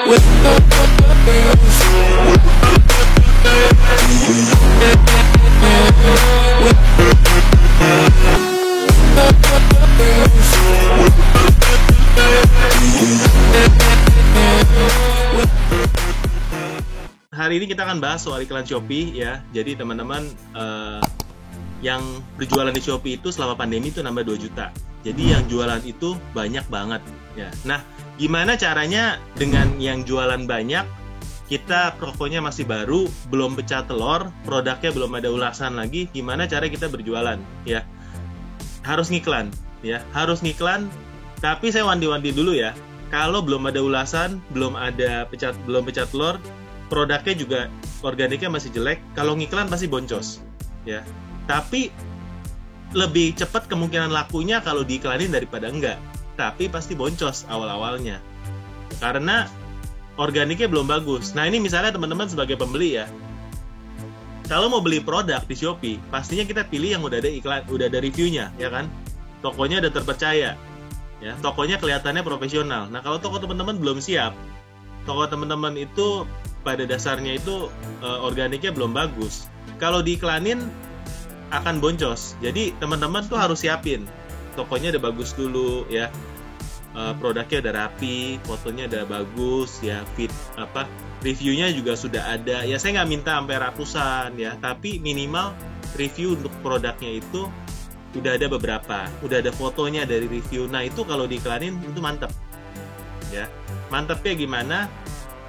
Hari ini kita akan bahas soal iklan Shopee ya. Jadi teman-teman yang berjualan di Shopee itu selama pandemi itu nambah 2 juta. Jadi yang jualan itu banyak banget ya. Nah, gimana caranya dengan yang jualan banyak, kita tokonya masih baru, belum pecah telur, produknya belum ada ulasan lagi, gimana cara kita berjualan ya? Harus ngiklan ya, harus ngiklan. Tapi saya wanti-wanti dulu ya. Kalau belum ada ulasan, belum pecah telur, produknya juga organiknya masih jelek, kalau ngiklan pasti boncos ya. Tapi lebih cepat kemungkinan lakunya kalau diiklanin daripada enggak, tapi pasti boncos awal-awalnya karena organiknya belum bagus. Nah, ini misalnya teman-teman sebagai pembeli ya, kalau mau beli produk di Shopee, pastinya kita pilih yang udah ada iklan, udah ada reviewnya ya kan, tokonya udah terpercaya ya, tokonya kelihatannya profesional. Nah, kalau toko teman-teman belum siap, toko teman-teman itu pada dasarnya itu organiknya belum bagus, kalau diiklanin akan boncos. Jadi teman-teman tuh harus siapin tokonya udah bagus dulu ya, produknya udah rapi, fotonya udah bagus ya, reviewnya juga sudah ada ya. Saya nggak minta sampai ratusan ya, tapi minimal review untuk produknya itu udah ada beberapa, udah ada fotonya dari review. Nah, itu kalau diiklanin itu mantep ya. Mantepnya gimana?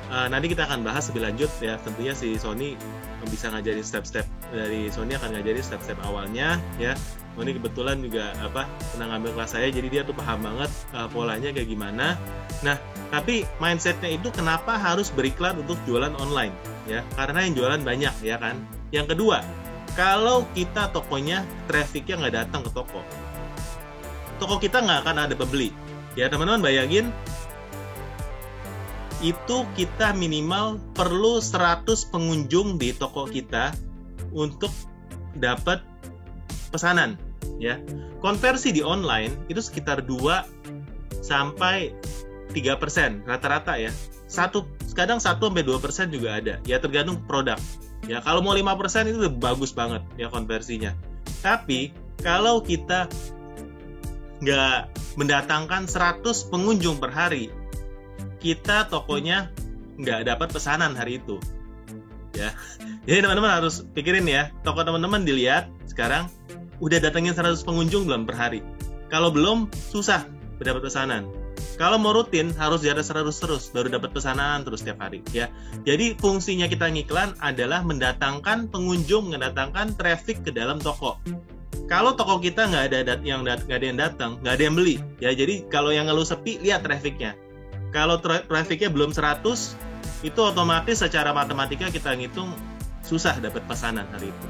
Nanti kita akan bahas lebih lanjut ya. Tentunya si Sony bisa ngajarin step-step, dari Sony akan ngajarin step-step awalnya ya. Sony kebetulan juga pernah ngambil kelas saya, jadi dia tuh paham banget polanya kayak gimana. Nah, tapi mindsetnya itu kenapa harus beriklan untuk jualan online ya? Karena yang jualan banyak ya kan. Yang kedua, kalau kita tokonya trafficnya nggak datang ke toko kita nggak akan ada pembeli ya. Teman-teman bayangin, itu kita minimal perlu 100 pengunjung di toko kita untuk dapat pesanan ya. Konversi di online itu sekitar 2 sampai 3% rata-rata ya. Kadang 1-2% juga ada ya, tergantung produk ya. Kalau mau 5% itu udah bagus banget ya konversinya. Tapi kalau kita nggak mendatangkan 100 pengunjung per hari, kita tokonya nggak dapat pesanan hari itu ya. Jadi teman-teman harus pikirin ya, toko teman-teman dilihat sekarang udah datangin 100 pengunjung belum per hari. Kalau belum, susah dapat pesanan. Kalau mau rutin harus di atas 100 terus, baru dapat pesanan terus tiap hari ya. Jadi fungsinya kita ngiklan adalah mendatangkan pengunjung, mendatangkan traffic ke dalam toko. Kalau toko kita nggak ada yang datang, nggak ada yang beli ya. Jadi kalau yang ngeluh sepi, lihat trafficnya. Kalau trafficnya belum 100, itu otomatis secara matematika kita ngitung susah dapat pesanan hari itu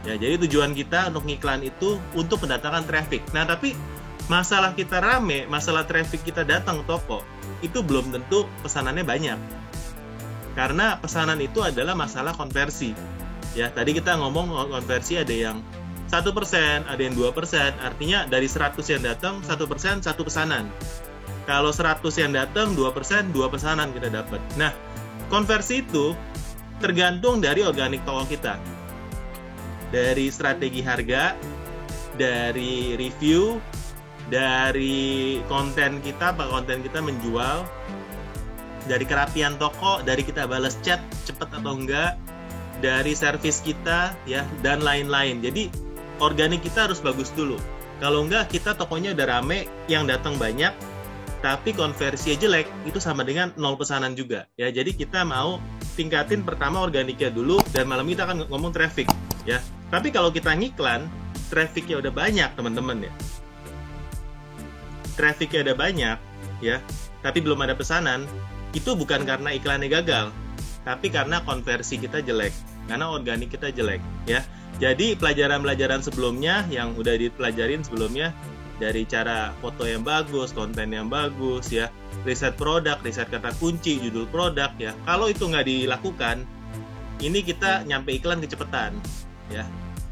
ya. Jadi tujuan kita untuk ngiklan itu untuk mendatangkan traffic. Nah, tapi masalah kita rame, masalah traffic kita datang ke toko, itu belum tentu pesanannya banyak, karena pesanan itu adalah masalah konversi ya. Tadi kita ngomong konversi ada yang 1%, ada yang 2%, artinya dari 100 yang datang 1% 1 pesanan. Kalau 100 yang datang 2%, 2 pesanan kita dapat. Nah, konversi itu tergantung dari organik toko kita, dari strategi harga, dari review, dari konten kita, konten kita menjual, dari kerapian toko, dari kita balas chat cepat atau enggak, dari servis kita ya, dan lain-lain. Jadi organik kita harus bagus dulu. Kalau enggak, kita tokonya udah rame, yang datang banyak, tapi konversinya jelek, itu sama dengan 0 pesanan juga ya. Jadi kita mau tingkatin pertama organiknya dulu, dan malam kita akan ngomong traffic ya. Tapi kalau kita ngiklan, trafficnya udah banyak teman-teman ya, trafficnya udah banyak ya, tapi belum ada pesanan, itu bukan karena iklannya gagal, tapi karena konversi kita jelek, karena organik kita jelek ya. Jadi pelajaran-pelajaran sebelumnya yang udah dipelajarin sebelumnya, dari cara foto yang bagus, konten yang bagus ya, riset produk, riset kata kunci, judul produk ya. Kalau itu nggak dilakukan, ini kita nyampe iklan kecepatan ya.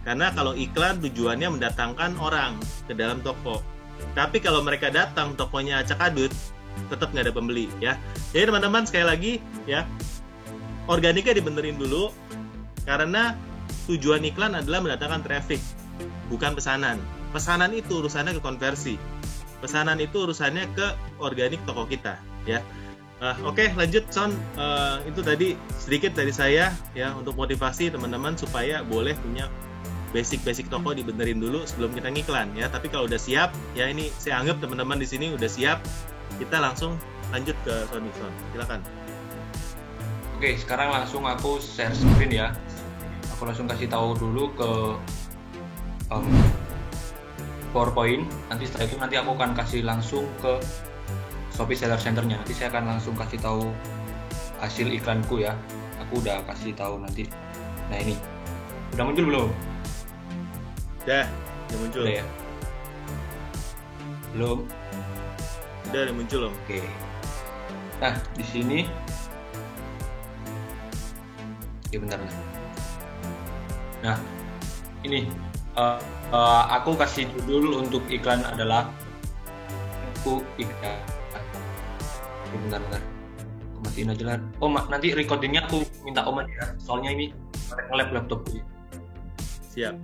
Karena kalau iklan tujuannya mendatangkan orang ke dalam toko. Tapi kalau mereka datang, tokonya acak adut, tetap nggak ada pembeli ya. Jadi teman-teman sekali lagi ya, organiknya dibenerin dulu, karena tujuan iklan adalah mendatangkan traffic, bukan pesanan. Pesanan itu urusannya ke konversi, pesanan itu urusannya ke organik toko kita ya. Oke, lanjut Son. Itu tadi sedikit dari saya ya, untuk motivasi teman-teman supaya boleh punya basic toko dibenerin dulu sebelum kita ngiklan ya. Tapi kalau udah siap ya, ini saya anggap teman-teman di sini udah siap, kita langsung lanjut ke Son. Silakan. Oke, sekarang langsung aku share screen ya. Aku langsung kasih tahu dulu ke PowerPoint. Nanti setelah itu aku akan kasih langsung ke Shopee Seller Center-nya. Nanti saya akan langsung kasih tahu hasil iklanku ya. Aku udah kasih tahu nanti. Nah ini, udah muncul belum? Udah muncul. Udah ya? Belum? Udah muncul loh. Oke. Nah di sini, bentar. Nah ini aku kasih judul untuk iklan adalah aku iklan. Bentar. Aku matiin aja lah. Nanti recordingnya aku minta Om ya. Soalnya ini nge-lag laptopku. Siap.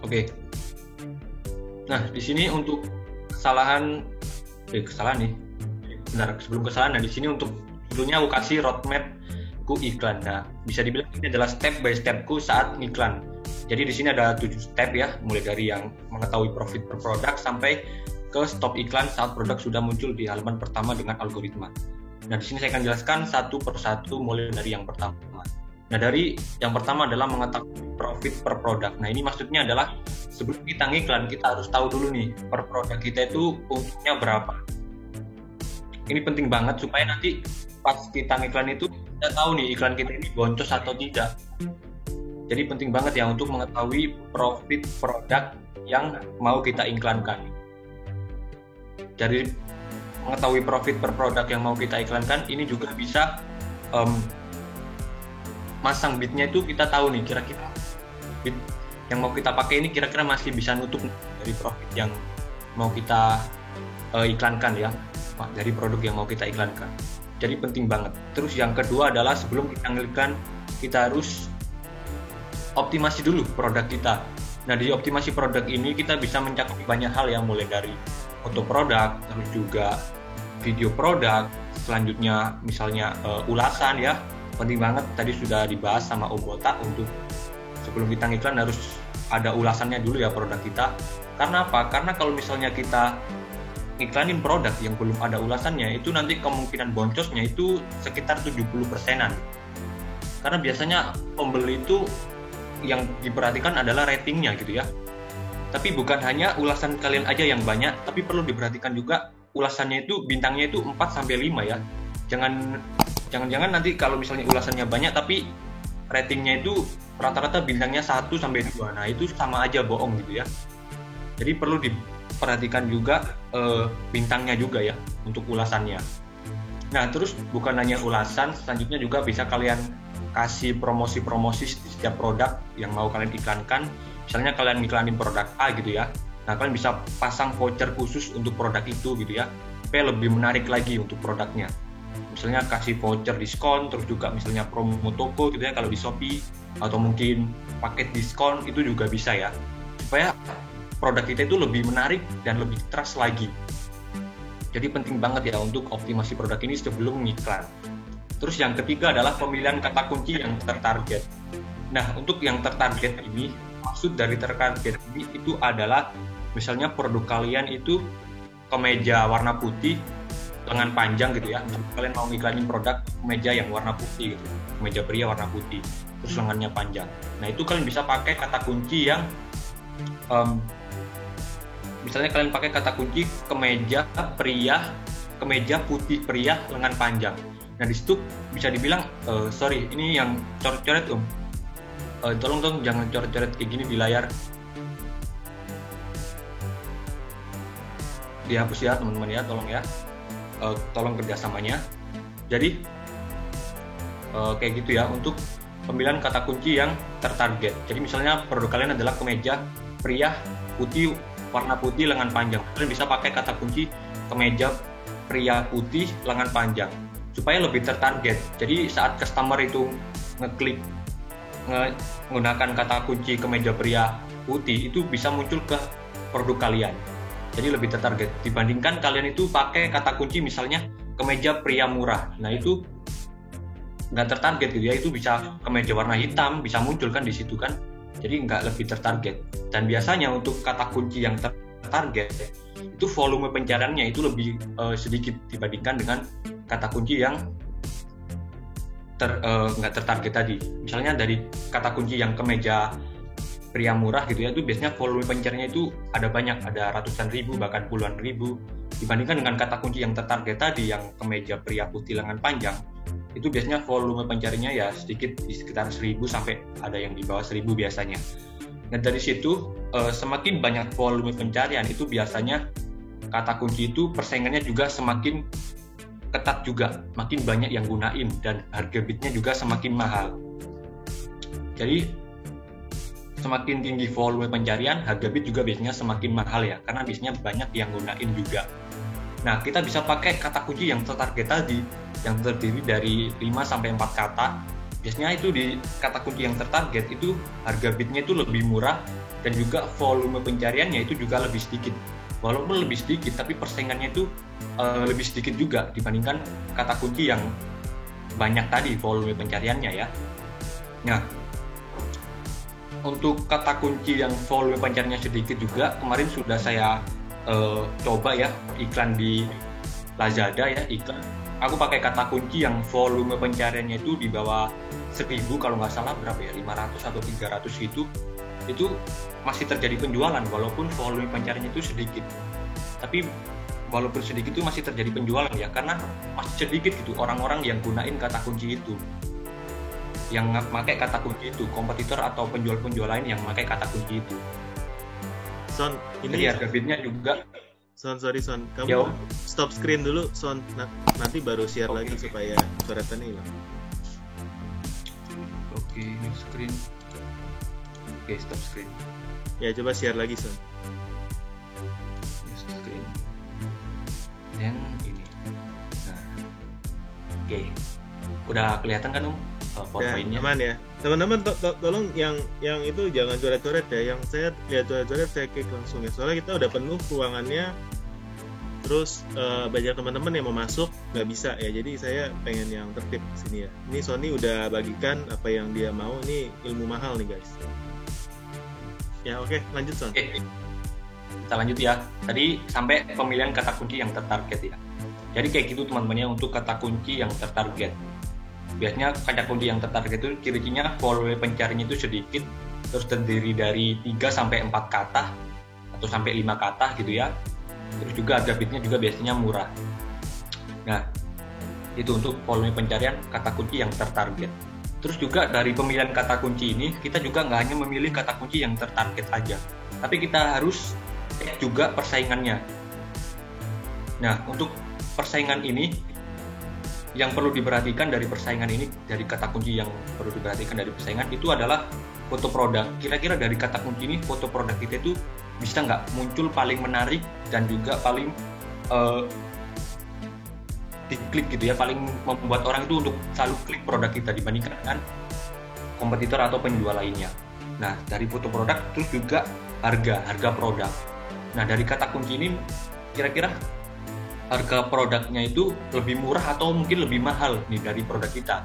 Oke. Nah di sini untuk kesalahan nih. Benar, sebelum kesalahan. Nah di sini untuk judulnya aku kasih roadmap ku iklan. Nah bisa dibilang ini adalah step by stepku saat iklan. Jadi di sini ada 7 step ya, mulai dari yang mengetahui profit per produk sampai ke stop iklan saat produk sudah muncul di halaman pertama dengan algoritma. Nah, di sini saya akan jelaskan satu persatu mulai dari yang pertama. Nah, dari yang pertama adalah mengetahui profit per produk. Nah, ini maksudnya adalah sebelum kita ngiklan, kita harus tahu dulu nih per produk kita itu untungnya berapa. Ini penting banget supaya nanti pas kita ngiklan itu kita tahu nih iklan kita ini boncos atau tidak. Jadi penting banget ya untuk mengetahui profit produk yang mau kita iklankan. Jadi mengetahui profit per produk yang mau kita iklankan, ini juga bisa masang bidnya itu kita tahu nih kira-kira bid yang mau kita pakai ini kira-kira masih bisa nutup dari profit yang mau kita iklankan ya, dari produk yang mau kita iklankan. Jadi penting banget. Terus yang kedua adalah sebelum kita ngiklan, kita harus optimasi dulu produk kita. Nah di optimasi produk ini kita bisa mencakup banyak hal yang mulai dari foto produk, terus juga video produk, selanjutnya misalnya ulasan ya. Penting banget, tadi sudah dibahas sama Om Botak untuk sebelum kita ngiklan harus ada ulasannya dulu ya produk kita. Karena apa? Karena kalau misalnya kita iklanin produk yang belum ada ulasannya, itu nanti kemungkinan boncosnya itu sekitar 70%-an. Karena biasanya pembeli itu yang diperhatikan adalah ratingnya gitu ya. Tapi bukan hanya ulasan kalian aja yang banyak, tapi perlu diperhatikan juga ulasannya itu bintangnya itu 4-5 ya. Jangan nanti kalau misalnya ulasannya banyak tapi ratingnya itu rata-rata bintangnya 1-2. Nah, itu sama aja bohong gitu ya. Jadi perlu diperhatikan juga bintangnya juga ya untuk ulasannya. Nah, terus bukan hanya ulasan, selanjutnya juga bisa kalian kasih promosi-promosi di setiap produk yang mau kalian iklankan. Misalnya kalian iklanin produk A gitu ya. Nah, kalian bisa pasang voucher khusus untuk produk itu gitu ya. Supaya lebih menarik lagi untuk produknya. Misalnya kasih voucher diskon, terus juga misalnya promo toko gitu ya kalau di Shopee, atau mungkin paket diskon itu juga bisa ya. Supaya produk kita itu lebih menarik dan lebih trust lagi. Jadi penting banget ya untuk optimasi produk ini sebelum ngiklan. Terus yang ketiga adalah pemilihan kata kunci yang tertarget. Nah, untuk yang tertarget ini, maksud dari tertarget ini itu adalah misalnya produk kalian itu kemeja warna putih lengan panjang gitu ya. Misalnya kalian mau ngiklanin produk kemeja yang warna putih gitu, kemeja pria warna putih, terus lengannya panjang. Nah, itu kalian bisa pakai kata kunci yang misalnya kalian pakai kata kunci kemeja putih pria lengan panjang. Nah, di situ bisa dibilang sorry, ini yang coret-coret tolong dong jangan coret-coret kayak gini di layar, dihapus ya teman-teman ya, tolong ya, tolong kerjasamanya. Jadi kayak gitu ya untuk pemilihan kata kunci yang tertarget. Jadi misalnya produk kalian adalah kemeja pria putih warna putih lengan panjang. Kalian bisa pakai kata kunci kemeja pria putih lengan panjang supaya lebih tertarget. Jadi saat customer itu ngeklik menggunakan kata kunci kemeja pria putih, itu bisa muncul ke produk kalian. Jadi lebih tertarget dibandingkan kalian itu pakai kata kunci misalnya kemeja pria murah. Nah itu nggak tertarget gitu ya, itu bisa kemeja warna hitam bisa muncul kan di situ kan, jadi nggak lebih tertarget. Dan biasanya untuk kata kunci yang tertarget itu volume pencariannya itu lebih sedikit dibandingkan dengan kata kunci yang nggak tertarget tadi. Misalnya dari kata kunci yang kemeja pria murah gitu ya, itu biasanya volume pencariannya itu ada banyak, ada ratusan ribu bahkan puluhan ribu, dibandingkan dengan kata kunci yang tertarget tadi yang kemeja pria putih lengan panjang, itu biasanya volume pencariannya ya sedikit, di sekitar 1000 sampai ada yang di bawah 1000 biasanya. Nah dari situ semakin banyak volume pencarian itu biasanya kata kunci itu persaingannya juga semakin ketat juga, makin banyak yang gunain dan harga bidnya juga semakin mahal. Jadi semakin tinggi volume pencarian, harga bid juga biasanya semakin mahal ya, karena biasanya banyak yang gunain juga. Nah, kita bisa pakai kata kunci yang tertarget tadi, yang terdiri dari 5 sampai 4 kata. Biasanya itu di kata kunci yang tertarget itu harga bidnya itu lebih murah dan juga volume pencariannya itu juga lebih sedikit. Walaupun lebih sedikit, tapi persaingannya itu lebih sedikit juga dibandingkan kata kunci yang banyak tadi volume pencariannya ya. Nah, untuk kata kunci yang volume pencariannya sedikit juga, kemarin sudah saya coba ya iklan di Lazada ya, iklan. Aku pakai kata kunci yang volume pencariannya itu di bawah 1000 kalau nggak salah, berapa ya, 500 atau 300 gitu. Itu masih terjadi penjualan walaupun volume pencariannya itu sedikit. Tapi walaupun sedikit itu masih terjadi penjualan ya, karena masih sedikit gitu orang-orang yang gunain kata kunci itu, yang pakai kata kunci itu, kompetitor atau penjual-penjual lain yang pakai kata kunci itu. Son, ini harga bidnya juga. Son, kamu stop screen dulu, Son. Nanti baru share lagi supaya coretannya hilang. Oke, ini screen. Oke, stop screen. Ya, coba share lagi, Son. Stop screen. Dan ini. Nah, oke. Udah kelihatan kan, PowerPoint-nya? Aman ya. Teman-teman tolong yang itu jangan coret-coret ya. Yang saya lihat coret-coret saya klik langsung ya. Soalnya kita udah penuh ruangannya. Terus banyak teman-teman yang mau masuk nggak bisa ya. Jadi saya pengen yang tertib di sini ya. Ini Sony udah bagikan apa yang dia mau. Ini ilmu mahal nih guys. Ya oke, lanjut Son. Oke. Kita lanjut ya. Tadi sampai pemilihan kata kunci yang tertarget ya. Jadi kayak gitu teman-teman ya untuk kata kunci yang tertarget. Biasanya kata kunci yang tertarget itu ciri-cirinya volume pencariannya itu sedikit, terus terdiri dari 3 sampai 4 kata atau sampai 5 kata gitu ya. Terus juga harga bidnya juga biasanya murah. Nah, itu untuk volume pencarian kata kunci yang tertarget. Terus juga dari pemilihan kata kunci ini kita juga nggak hanya memilih kata kunci yang tertarget aja, tapi kita harus cek juga persaingannya. Nah, untuk persaingan ini yang perlu diperhatikan dari persaingan ini, dari kata kunci yang perlu diperhatikan dari persaingan itu adalah foto produk. Kira-kira dari kata kunci ini foto produk kita itu bisa nggak muncul paling menarik dan juga paling diklik gitu ya, paling membuat orang itu untuk selalu klik produk kita dibandingkan dengan kompetitor atau penjual lainnya. Nah dari foto produk terus juga harga produk. Nah dari kata kunci ini kira-kira harga produknya itu lebih murah atau mungkin lebih mahal nih dari produk kita,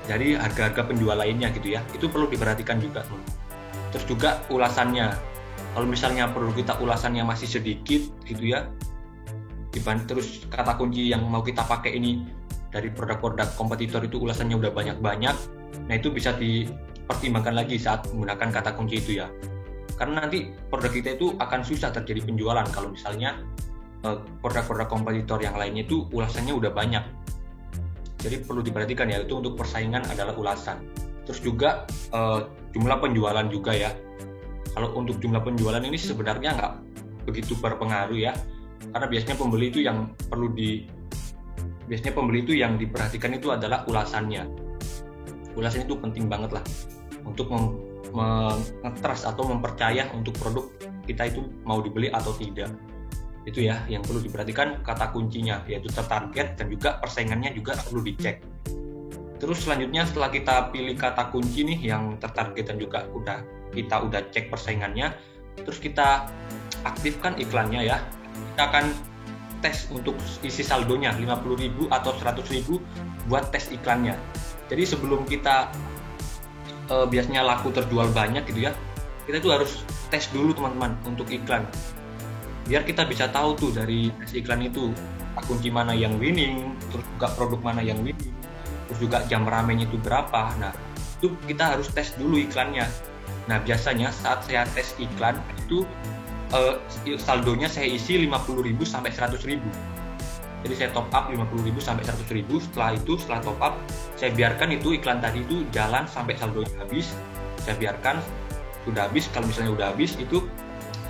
dari harga-harga penjual lainnya gitu ya, itu perlu diperhatikan juga. Terus juga ulasannya, kalau misalnya produk kita ulasannya masih sedikit gitu ya, terus kata kunci yang mau kita pakai ini dari produk-produk kompetitor itu ulasannya udah banyak-banyak, nah itu bisa dipertimbangkan lagi saat menggunakan kata kunci itu ya, karena nanti produk kita itu akan susah terjadi penjualan kalau misalnya produk-produk kompetitor yang lainnya itu ulasannya udah banyak. Jadi perlu diperhatikan ya, itu untuk persaingan adalah ulasan. Terus juga jumlah penjualan juga ya. Kalau untuk jumlah penjualan ini sebenarnya nggak begitu berpengaruh ya, karena biasanya pembeli itu yang diperhatikan itu adalah ulasannya. Ulasan itu penting banget lah untuk nge-trust atau mempercaya untuk produk kita itu mau dibeli atau tidak. Itu ya yang perlu diperhatikan, kata kuncinya yaitu tertarget, dan juga persaingannya juga perlu dicek. Terus selanjutnya setelah kita pilih kata kunci nih yang tertarget dan juga kita udah cek persaingannya, terus kita aktifkan iklannya ya. Kita akan tes untuk isi saldonya 50.000 atau 100.000 buat tes iklannya. Jadi sebelum kita biasanya laku terjual banyak gitu ya, kita tuh harus tes dulu teman-teman untuk iklan, biar kita bisa tahu tuh dari tes iklan itu kunci mana yang winning, terus juga produk mana yang winning, terus juga jam ramenya itu berapa. Nah itu kita harus tes dulu iklannya. Nah biasanya saat saya tes iklan itu saldonya saya isi 50.000 sampai 100.000. Jadi saya top up 50.000 sampai 100.000. Setelah top up, saya biarkan itu iklan tadi itu jalan sampai saldonya habis. Saya biarkan sudah habis. Kalau misalnya udah habis, itu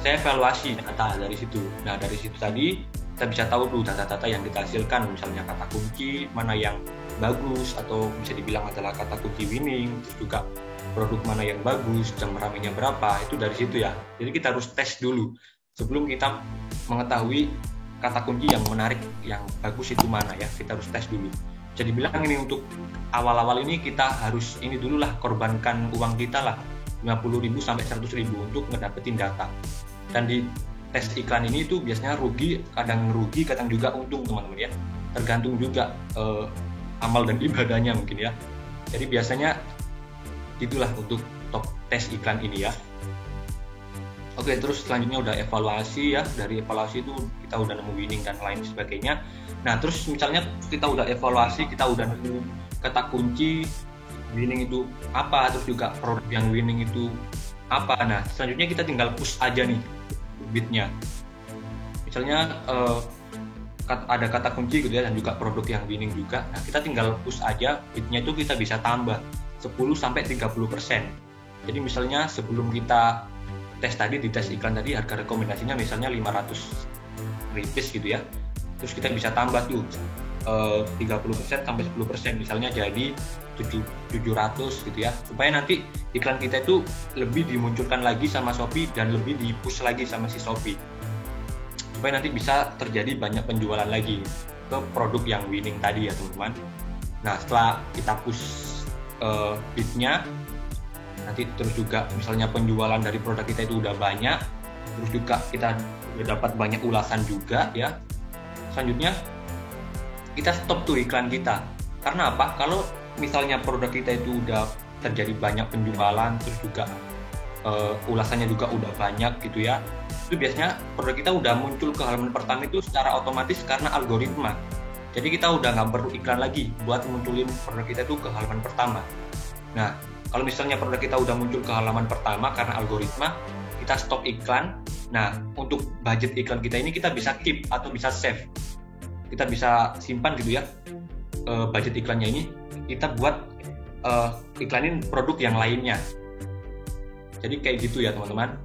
saya evaluasi data dari situ. Nah dari situ tadi kita bisa tahu tuh data-data yang kita hasilkan, misalnya kata kunci mana yang bagus atau bisa dibilang adalah kata kunci winning, terus juga produk mana yang bagus, jam ramenya berapa, itu dari situ ya. Jadi kita harus tes dulu sebelum kita mengetahui kata kunci yang menarik, yang bagus itu mana ya, kita harus tes dulu. Jadi bilang ini untuk awal-awal ini kita harus ini dulu lah, korbankan uang kita lah 50.000 sampai 100.000 untuk ngedapetin data. Dan di tes iklan ini itu biasanya rugi, kadang juga untung teman-teman ya. Tergantung juga amal dan ibadahnya mungkin ya. Jadi biasanya itulah untuk top tes iklan ini ya. Oke, terus selanjutnya udah evaluasi ya. Dari evaluasi itu kita udah nemu winning dan lain sebagainya. Nah, terus misalnya kita udah evaluasi, kita udah nemu kata kunci winning itu apa, terus juga produk yang winning itu apa. Nah, selanjutnya kita tinggal push aja nih bidnya. Misalnya ada kata kunci gitu ya, dan juga produk yang winning juga. Nah, kita tinggal push aja bidnya itu kita bisa tambah 10-30%. Jadi misalnya sebelum kita tes tadi, di tes iklan tadi harga rekomendasinya misalnya 500 rupiah gitu ya, terus kita bisa tambah tuh 30% sampai 10%, misalnya jadi 700 gitu ya, supaya nanti iklan kita itu lebih dimunculkan lagi sama Shopee dan lebih di-push lagi sama si Shopee, supaya nanti bisa terjadi banyak penjualan lagi ke produk yang winning tadi ya teman-teman. Nah setelah kita push bidnya, nanti terus juga misalnya penjualan dari produk kita itu udah banyak, terus juga kita udah dapat banyak ulasan juga ya. Selanjutnya kita stop tuh iklan kita. Karena apa? Kalau misalnya produk kita itu udah terjadi banyak penjualan, terus juga ulasannya juga udah banyak gitu ya, itu biasanya produk kita udah muncul ke halaman pertama itu secara otomatis karena algoritma. Jadi kita udah nggak perlu iklan lagi buat munculin produk kita itu ke halaman pertama. Nah kalau misalnya produk kita udah muncul ke halaman pertama karena algoritma, kita stop iklan. Nah, untuk budget iklan kita ini kita bisa keep atau bisa save. Kita bisa simpan gitu ya, budget iklannya ini kita buat iklanin produk yang lainnya. Jadi kayak gitu ya teman-teman.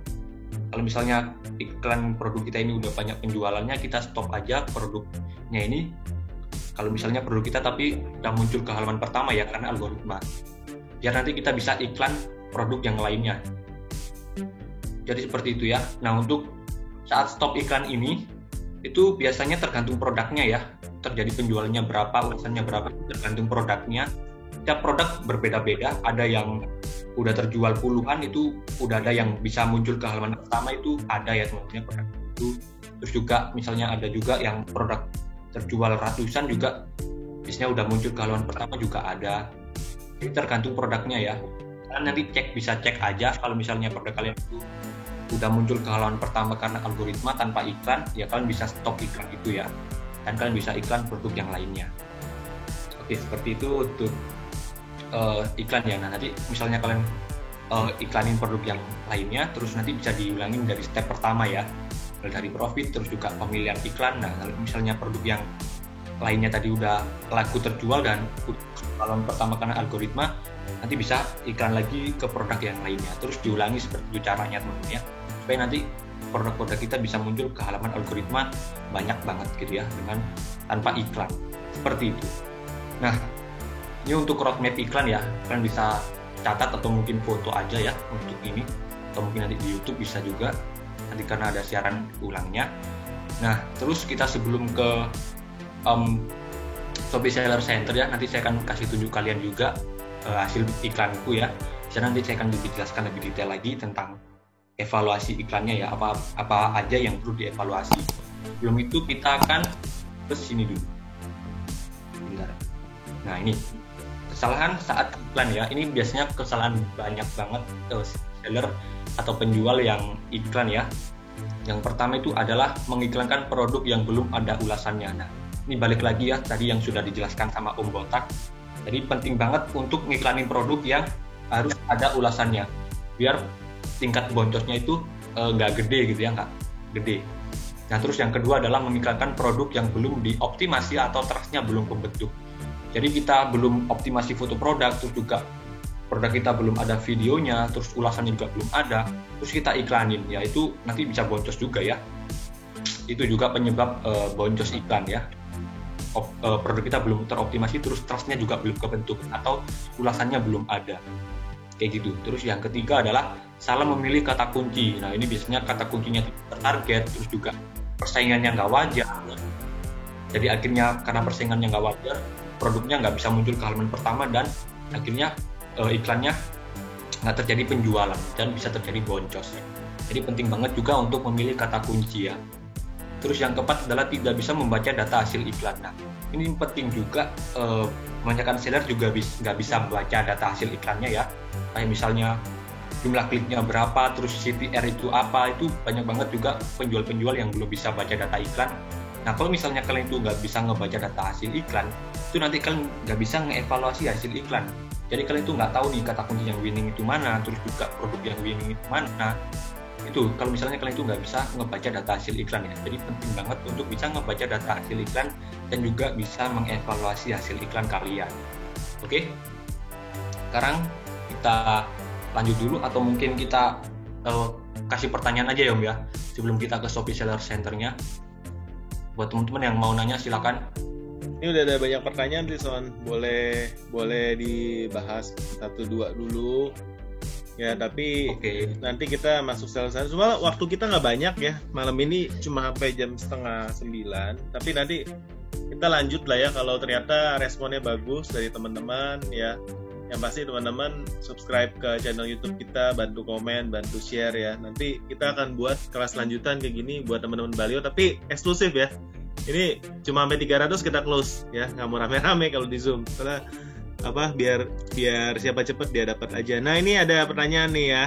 Kalau misalnya iklan produk kita ini udah banyak penjualannya, kita stop aja produknya ini. Kalau misalnya produk kita tapi udah muncul ke halaman pertama ya karena algoritma, biar nanti kita bisa iklan produk yang lainnya. Jadi seperti itu ya. Nah untuk saat stop iklan ini itu biasanya tergantung produknya ya, terjadi penjualannya berapa, ulasannya berapa, tergantung produknya. Setiap produk berbeda-beda, ada yang udah terjual puluhan, itu udah ada yang bisa muncul ke halaman pertama, itu ada ya teman-teman produk itu. Terus juga misalnya ada juga yang produk terjual ratusan juga biasanya udah muncul ke halaman pertama juga ada. Jadi tergantung produknya ya. Kalian nanti bisa cek aja kalau misalnya produk kalian itu udah muncul ke halaman pertama karena algoritma tanpa iklan, ya kalian bisa stop iklan itu ya, dan kalian bisa iklan produk yang lainnya. Oke, seperti itu untuk iklan ya. Nah nanti misalnya kalian iklanin produk yang lainnya, terus nanti bisa diulangin dari step pertama ya, dari profit, terus juga pemilihan iklan. Nah kalau misalnya produk yang lainnya tadi udah laku terjual dan halaman pertama karena algoritma, nanti bisa iklan lagi ke produk yang lainnya, terus diulangi seperti itu caranya teman-teman ya, supaya nanti produk-produk kita bisa muncul ke halaman algoritma banyak banget gitu ya, dengan tanpa iklan, seperti itu. Nah ini untuk roadmap iklan ya, kalian bisa catat atau mungkin foto aja ya untuk ini, atau mungkin nanti di YouTube bisa juga. nanti karena ada siaran ulangnya. Nah, terus kita sebelum ke Shopee Seller Center ya, nanti saya akan kasih tunjuk kalian juga hasil iklanku ya. Di sana nanti saya akan dijelaskan lebih detail lagi tentang evaluasi iklannya ya, apa aja yang perlu dievaluasi. Sebelum itu kita akan ke sini dulu. Bentar. Nah, ini kesalahan saat iklan ya. Ini biasanya kesalahan banyak banget seller atau penjual yang iklan ya. Yang pertama itu adalah mengiklankan produk yang belum ada ulasannya. Nah, ini balik lagi ya tadi yang sudah dijelaskan sama Om Botak. Jadi penting banget untuk ngiklanin produk yang harus ada ulasannya, biar tingkat boncosnya itu nggak gede gitu ya, nggak gede. Nah, terus yang kedua adalah mengiklankan produk yang belum dioptimasi atau trustnya belum kebentuk. Jadi kita belum optimasi foto produk, terus juga produk kita belum ada videonya, terus ulasannya juga belum ada, terus kita iklanin, ya itu nanti bisa boncos juga ya. Itu juga penyebab boncos iklan ya. Produk kita belum teroptimasi, terus trustnya juga belum kebentuk atau ulasannya belum ada. Kayak gitu. Terus yang ketiga adalah salah memilih kata kunci. Nah, ini biasanya kata kuncinya tertarget, terus juga persaingannya nggak wajar. Jadi akhirnya karena persaingannya nggak wajar, produknya nggak bisa muncul ke halaman pertama dan akhirnya iklannya nggak terjadi penjualan dan bisa terjadi boncos. Jadi penting banget juga untuk memilih kata kunci ya. Terus yang keempat adalah tidak bisa membaca data hasil iklan. Nah, ini penting juga, kebanyakan seller juga nggak bisa membaca data hasil iklannya ya. Kayak misalnya jumlah kliknya berapa, terus CTR itu apa, itu banyak banget juga penjual-penjual yang belum bisa baca data iklan. Nah, kalau misalnya kalian itu nggak bisa ngebaca data hasil iklan, itu nanti kalian nggak bisa ngeevaluasi hasil iklan. Jadi kalian itu nggak tahu nih kata kunci yang winning itu mana, terus juga produk yang winning itu mana. Itu kalau misalnya kalian itu nggak bisa ngebaca data hasil iklan ya. Jadi penting banget untuk bisa ngebaca data hasil iklan dan juga bisa mengevaluasi hasil iklan kalian. Oke? Sekarang kita lanjut dulu atau mungkin kita kasih pertanyaan aja ya Om ya sebelum kita ke Shopee Seller Center-nya. Buat teman-teman yang mau nanya silakan. Ini udah ada banyak pertanyaan sih Son. Boleh dibahas 1-2 dulu. Ya, tapi nanti kita masuk selesai. Cuma waktu kita nggak banyak ya. Malam ini cuma sampai jam 8:30. Tapi nanti kita lanjut lah ya kalau ternyata responnya bagus dari teman-teman ya. Yang pasti teman-teman subscribe ke channel YouTube kita, bantu komen, bantu share ya. Nanti kita akan buat kelas lanjutan kayak gini buat teman-teman Balio, tapi eksklusif ya. Ini cuma sampai 300 kita close ya. Nggak mau rame-rame kalau di Zoom. Karena biar siapa cepet dia dapat aja. Nah, ini ada pertanyaan nih ya.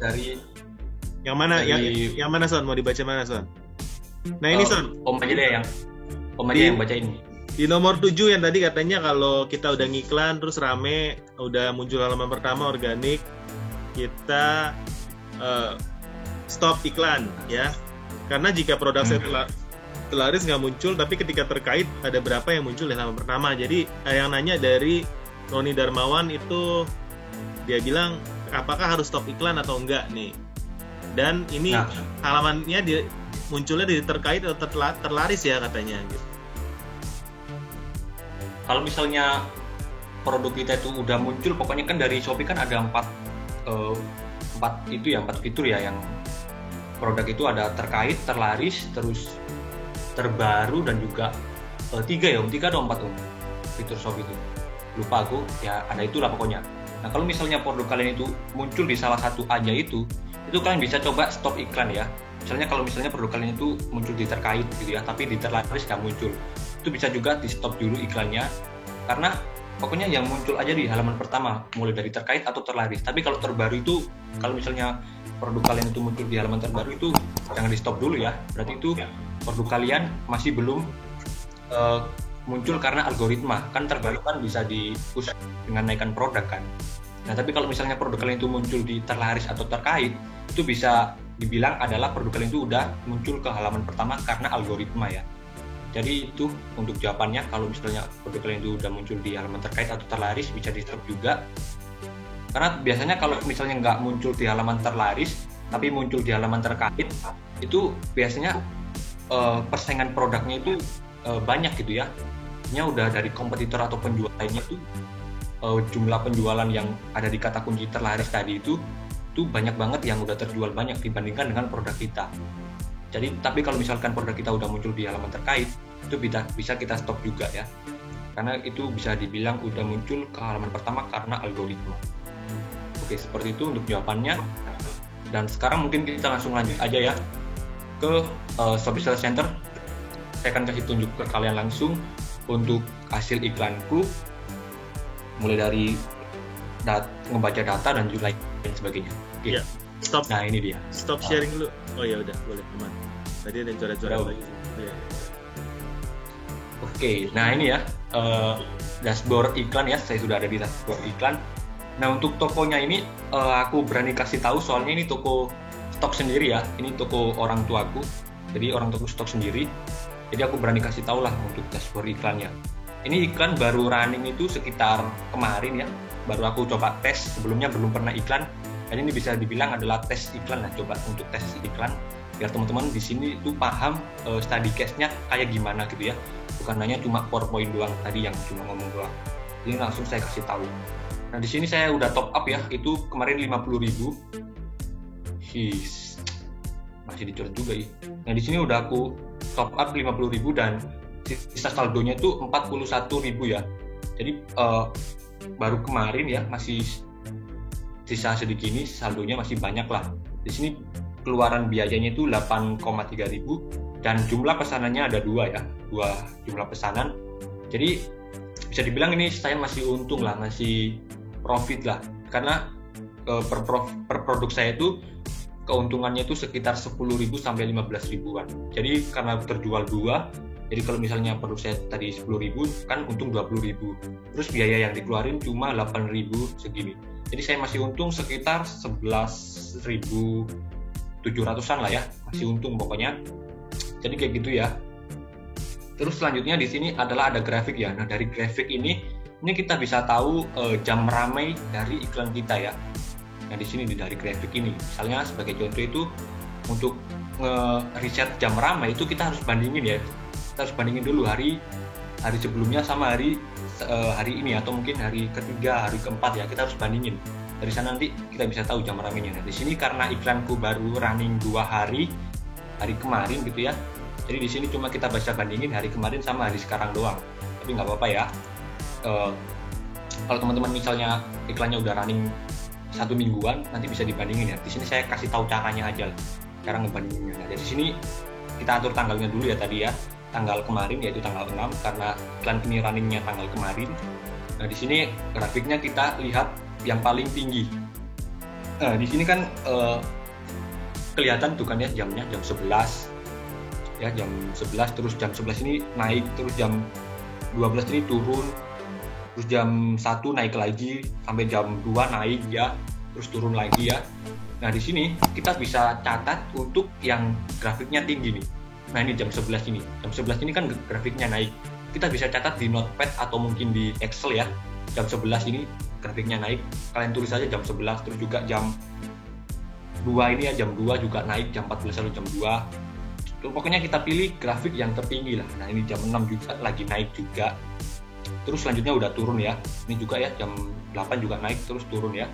Dari yang mana? Yang mana Son? Mau dibaca mana Son? Nah, ini Son. Om aja deh yang baca ini. Di nomor 7 yang tadi katanya kalau kita udah ngiklan terus rame, udah muncul halaman pertama organik, kita stop iklan ya. Karena jika produk saya terlaris nggak muncul, tapi ketika terkait ada berapa yang muncul di halaman pertama. Jadi yang nanya dari Roni Darmawan itu dia bilang apakah harus stop iklan atau enggak nih. Dan ini halamannya munculnya di terkait atau terlaris ya katanya gitu. Kalau misalnya produk kita itu udah muncul, pokoknya kan dari Shopee kan ada 4 fitur ya, yang produk itu ada terkait, terlaris, terus terbaru dan juga 3 atau 4 fitur Shopee itu. Lupa aku, ya ada itulah pokoknya. Nah, kalau misalnya produk kalian itu muncul di salah satu aja itu kalian bisa coba stop iklan ya. Misalnya kalau misalnya produk kalian itu muncul di terkait gitu ya, tapi di terlaris nggak muncul, itu bisa juga di stop dulu iklannya, karena pokoknya yang muncul aja di halaman pertama, mulai dari terkait atau terlaris. Tapi kalau terbaru itu, kalau misalnya produk kalian itu muncul di halaman terbaru itu jangan di stop dulu ya, berarti itu produk kalian masih belum muncul karena algoritma. Kan terbaru kan bisa di-push dengan naikkan produk kan. Nah, tapi kalau misalnya produk kalian itu muncul di terlaris atau terkait, itu bisa dibilang adalah produk kalian itu udah muncul ke halaman pertama karena algoritma ya. Jadi itu untuk jawabannya, kalau misalnya produk kalian itu udah muncul di halaman terkait atau terlaris bisa di stop juga. Karena biasanya kalau misalnya nggak muncul di halaman terlaris tapi muncul di halaman terkait, itu biasanya persaingan produknya itu banyak gitu ya. Ini udah dari kompetitor atau penjual lainnya itu jumlah penjualan yang ada di kata kunci terlaris tadi itu itu banyak banget yang udah terjual banyak dibandingkan dengan produk kita. Jadi tapi kalau misalkan produk kita udah muncul di halaman terkait, itu bisa kita stop juga ya, karena itu bisa dibilang udah muncul ke halaman pertama karena algoritma. Oke, seperti itu untuk jawabannya. Dan sekarang mungkin kita langsung lanjut aja ya ke Shopee Sales Center. Saya akan kasih tunjuk ke kalian langsung untuk hasil iklanku, mulai dari ngebaca data dan juga lain sebagainya. Oke. Ya, stop. Nah ini dia. Stop sharing dulu. Oh ya udah, boleh aman. Tadi ada coret-coret lagi. Ya. Oke, nah ini ya dashboard iklan ya. Saya sudah ada di dashboard iklan. Nah untuk tokonya ini aku berani kasih tahu soalnya ini toko stok sendiri ya. Ini toko orang tuaku. Jadi orang tuaku stok sendiri. Jadi aku berani kasih tahu lah untuk dashboard iklannya. Ini iklan baru running itu sekitar kemarin ya. Baru aku coba tes, sebelumnya belum pernah iklan. Dan ini bisa dibilang adalah tes iklan lah, coba untuk tes iklan biar teman-teman di sini itu paham study case-nya kayak gimana gitu ya. Bukan hanya cuma PowerPoint doang tadi yang cuma ngomong doang. Ini langsung saya kasih tahu. Nah, di sini saya udah top up ya, itu kemarin 50.000. Masih dicoret juga ya. Nah, di sini udah aku top up 50.000 dan sisa saldonya itu 41.000 ya. Jadi baru kemarin ya, masih sisa segini, saldonya masih banyak lah. Di sini keluaran biayanya itu 8,3 ribu dan jumlah pesanannya ada 2 ya, 2 jumlah pesanan. Jadi bisa dibilang ini saya masih untung lah, masih profit lah, karena per produk saya itu keuntungannya itu sekitar 10.000 sampai 15.000-an. Jadi karena terjual 2, jadi kalau misalnya produk saya tadi 10.000 kan untung 20.000. Terus biaya yang dikeluarin cuma 8.000 segini. Jadi saya masih untung sekitar 11.700-an lah ya, masih untung pokoknya. Jadi kayak gitu ya. Terus selanjutnya di sini adalah ada grafik ya. Nah dari grafik ini kita bisa tahu jam ramai dari iklan kita ya. Nah di sini dari grafik ini, misalnya sebagai contoh itu untuk nge-reset jam ramai itu kita harus bandingin ya. Kita harus bandingin dulu hari sebelumnya sama hari ini atau mungkin hari ketiga, hari keempat ya, kita harus bandingin. Dari sana nanti kita bisa tahu jam ramainya. Nah, di sini karena iklanku baru running 2 hari kemarin gitu ya. Jadi di sini cuma kita bisa bandingin hari kemarin sama hari sekarang doang. Tapi nggak apa-apa ya. Kalau teman-teman misalnya iklannya udah running 1 mingguan, nanti bisa dibandingin ya. Di sini saya kasih tahu caranya aja, cara ngebandinginnya. Nah, dari sini kita atur tanggalnya dulu ya tadi ya. Tanggal kemarin yaitu tanggal 6 karena iklan ini runningnya tanggal kemarin. Nah di sini grafiknya kita lihat yang paling tinggi. Di sini kan kelihatan tuh kan ya jamnya jam 11 ya, jam 11 terus jam 11 ini naik, terus jam 12 ini turun, terus jam 1 naik lagi sampai jam 2 naik ya, terus turun lagi ya. Nah di sini kita bisa catat untuk yang grafiknya tinggi nih. Nah ini jam 11 ini. Jam 11 ini kan grafiknya naik. Kita bisa catat di notepad atau mungkin di Excel ya. Jam 11 ini grafiknya naik. Kalian tulis aja jam 11, terus juga jam 2 ini ya, jam 2 juga naik, jam 14 lalu jam 2. Terus pokoknya kita pilih grafik yang tertinggi lah. Nah ini jam 6 juga lagi naik juga. Terus selanjutnya udah turun ya. Ini juga ya jam 8 juga naik terus turun ya.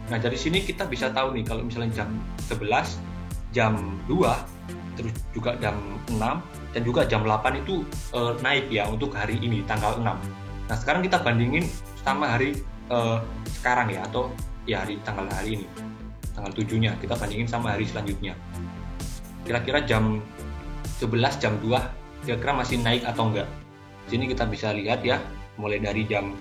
Nah dari sini kita bisa tahu nih kalau misalnya jam 11, jam 2, terus juga jam 6 dan juga jam 8 itu naik ya untuk hari ini tanggal 6. Nah sekarang kita bandingin sama hari sekarang ya, atau ya tanggal hari ini tanggal 7-nya, kita bandingin sama hari selanjutnya. Kira-kira jam 11, jam 2 kira-kira masih naik atau enggak. Sini kita bisa lihat ya, mulai dari jam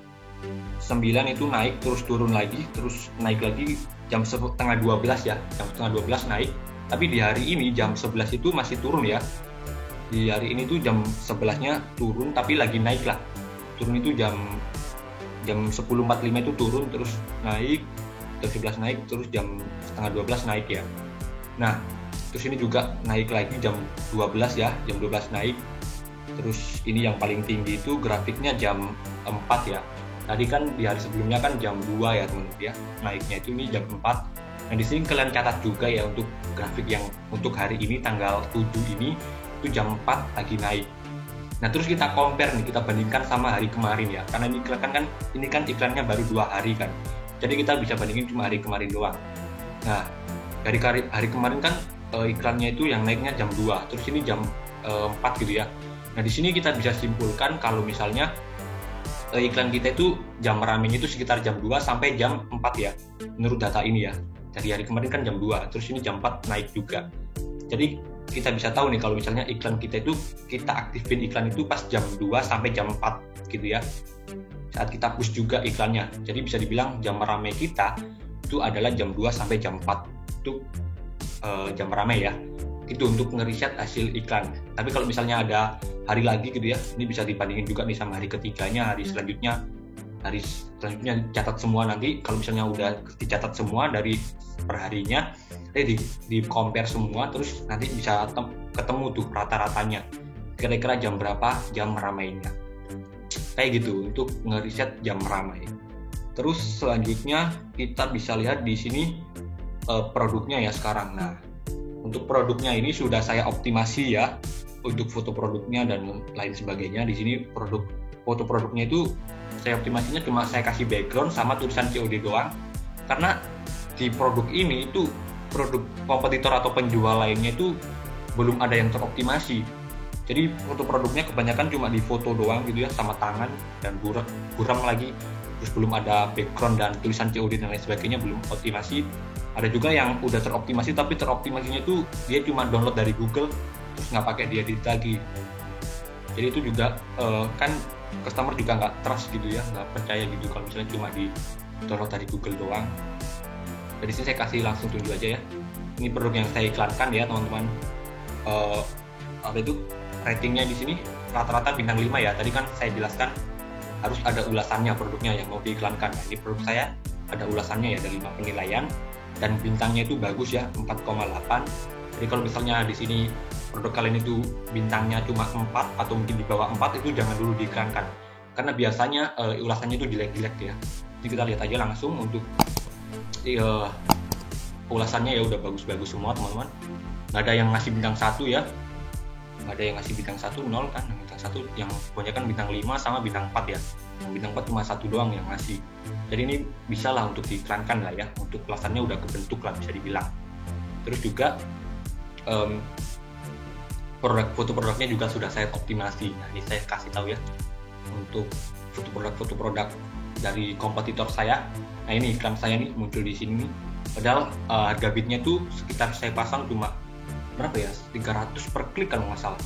9 itu naik terus turun lagi, terus naik lagi jam setengah 12 ya, jam setengah 12 naik. Tapi di hari ini jam 11 itu masih turun ya. Di hari ini tuh jam 11-nya turun tapi lagi naik lah. Turun itu jam 10.45 itu turun terus naik, jam 11 naik, terus jam setengah 12 naik ya. Nah, terus ini juga naik lagi jam 12 ya, jam 12 naik. Terus ini yang paling tinggi itu grafiknya jam 4 ya. Tadi kan di hari sebelumnya kan jam 2 ya teman-teman ya. Naiknya itu ini jam 4. Nah di sini kalian catat juga ya untuk grafik yang untuk hari ini tanggal 7 ini itu jam 4 lagi naik. Nah terus kita compare nih, kita bandingkan sama hari kemarin ya, karena ini kan iklannya baru 2 hari kan. Jadi kita bisa bandingin cuma hari kemarin doang. Nah, dari hari kemarin kan iklannya itu yang naiknya jam 2, terus ini jam 4 gitu ya. Nah, di sini kita bisa simpulkan kalau misalnya iklan kita itu jam ramenya itu sekitar jam 2 sampai jam 4 ya, menurut data ini ya. Dari hari kemarin kan jam 2, terus ini jam 4 naik juga. Jadi kita bisa tahu nih kalau misalnya iklan kita itu, kita aktifin iklan itu pas jam 2 sampai jam 4 gitu ya. Saat kita push juga iklannya. Jadi bisa dibilang jam ramai kita itu adalah jam 2 sampai jam 4. Itu jam ramai ya. Itu untuk ngeriset hasil iklan. Tapi kalau misalnya ada hari lagi gitu ya, ini bisa dibandingin juga nih sama hari ketiganya, hari selanjutnya catat semua. Nanti kalau misalnya udah dicatat semua dari perharinya, di compare semua, terus nanti bisa ketemu tuh rata-ratanya kira-kira jam berapa jam ramainya, kayak gitu untuk ngeriset jam ramai. Terus selanjutnya kita bisa lihat di sini produknya ya sekarang. Nah, untuk produknya ini sudah saya optimasi ya, untuk foto produknya dan lain sebagainya. Di sini foto produknya itu saya optimasinya cuma saya kasih background sama tulisan COD doang, karena di produk ini itu produk kompetitor atau penjual lainnya itu belum ada yang teroptimasi. Jadi foto produknya kebanyakan cuma di foto doang gitu ya, sama tangan dan buram lagi, terus belum ada background dan tulisan COD dan lain sebagainya, belum optimasi. Ada juga yang udah teroptimasi tapi teroptimasinya itu dia cuma download dari Google terus nggak pakai dia edit lagi. Jadi itu juga kan customer juga nggak trust gitu ya, nggak percaya gitu kalau misalnya cuma di download dari Google doang. Dari sini saya kasih langsung tunjuk aja ya. Ini produk yang saya iklankan ya teman-teman. Ratingnya di sini rata-rata bintang 5 ya. Tadi kan saya jelaskan harus ada ulasannya produknya yang mau diiklankan. Nah, ini produk saya ada ulasannya ya, ada 5 penilaian dan bintangnya itu bagus ya, 4,8. Jadi kalau misalnya di sini produk kalian itu bintangnya cuma 4 atau mungkin di bawah 4, itu jangan dulu diiklankan. Karena biasanya ulasannya itu jelek-jelek ya. Jadi kita lihat aja langsung untuk ulasannya ya udah bagus-bagus semua teman-teman. Nggak ada yang ngasih bintang 1 ya. Nggak ada yang ngasih bintang 1, 0 kan. Bintang 1 yang kebanyakan bintang 5 sama bintang 4 ya. Yang bintang 4 cuma 1 doang yang ngasih. Jadi ini bisa lah untuk diiklankan lah ya. Untuk ulasannya udah kebentuk lah bisa dibilang. Terus juga foto-produknya juga sudah saya optimasi. Nah, ini saya kasih tahu ya untuk foto produk dari kompetitor saya. Nah, ini iklan saya nih muncul di sini nih. Padahal harga bidnya tuh sekitar saya pasang cuma berapa ya, 300 per klik kalau nggak salah.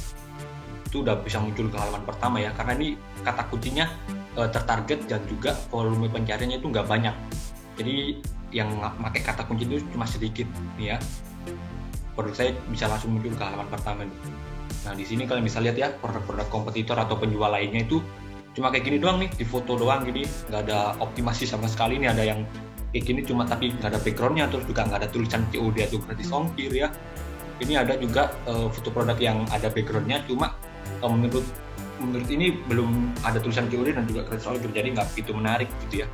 Itu udah bisa muncul ke halaman pertama ya, karena ini kata kuncinya tertarget dan juga volume pencariannya itu nggak banyak. Jadi yang pakai kata kunci itu cuma sedikit nih ya. Produk saya bisa langsung muncul ke halaman pertama nih. Nah, di sini kalian bisa lihat ya, produk-produk kompetitor atau penjual lainnya itu cuma kayak gini doang nih, di foto doang gini, nggak ada optimasi sama sekali. Ini ada yang kayak gini cuma tapi nggak ada backgroundnya, terus juga nggak ada tulisan COD atau gratis ongkir ya. Ini ada juga foto produk yang ada backgroundnya, cuma menurut ini belum ada tulisan COD dan juga gratis ongkir, jadi nggak begitu menarik gitu ya.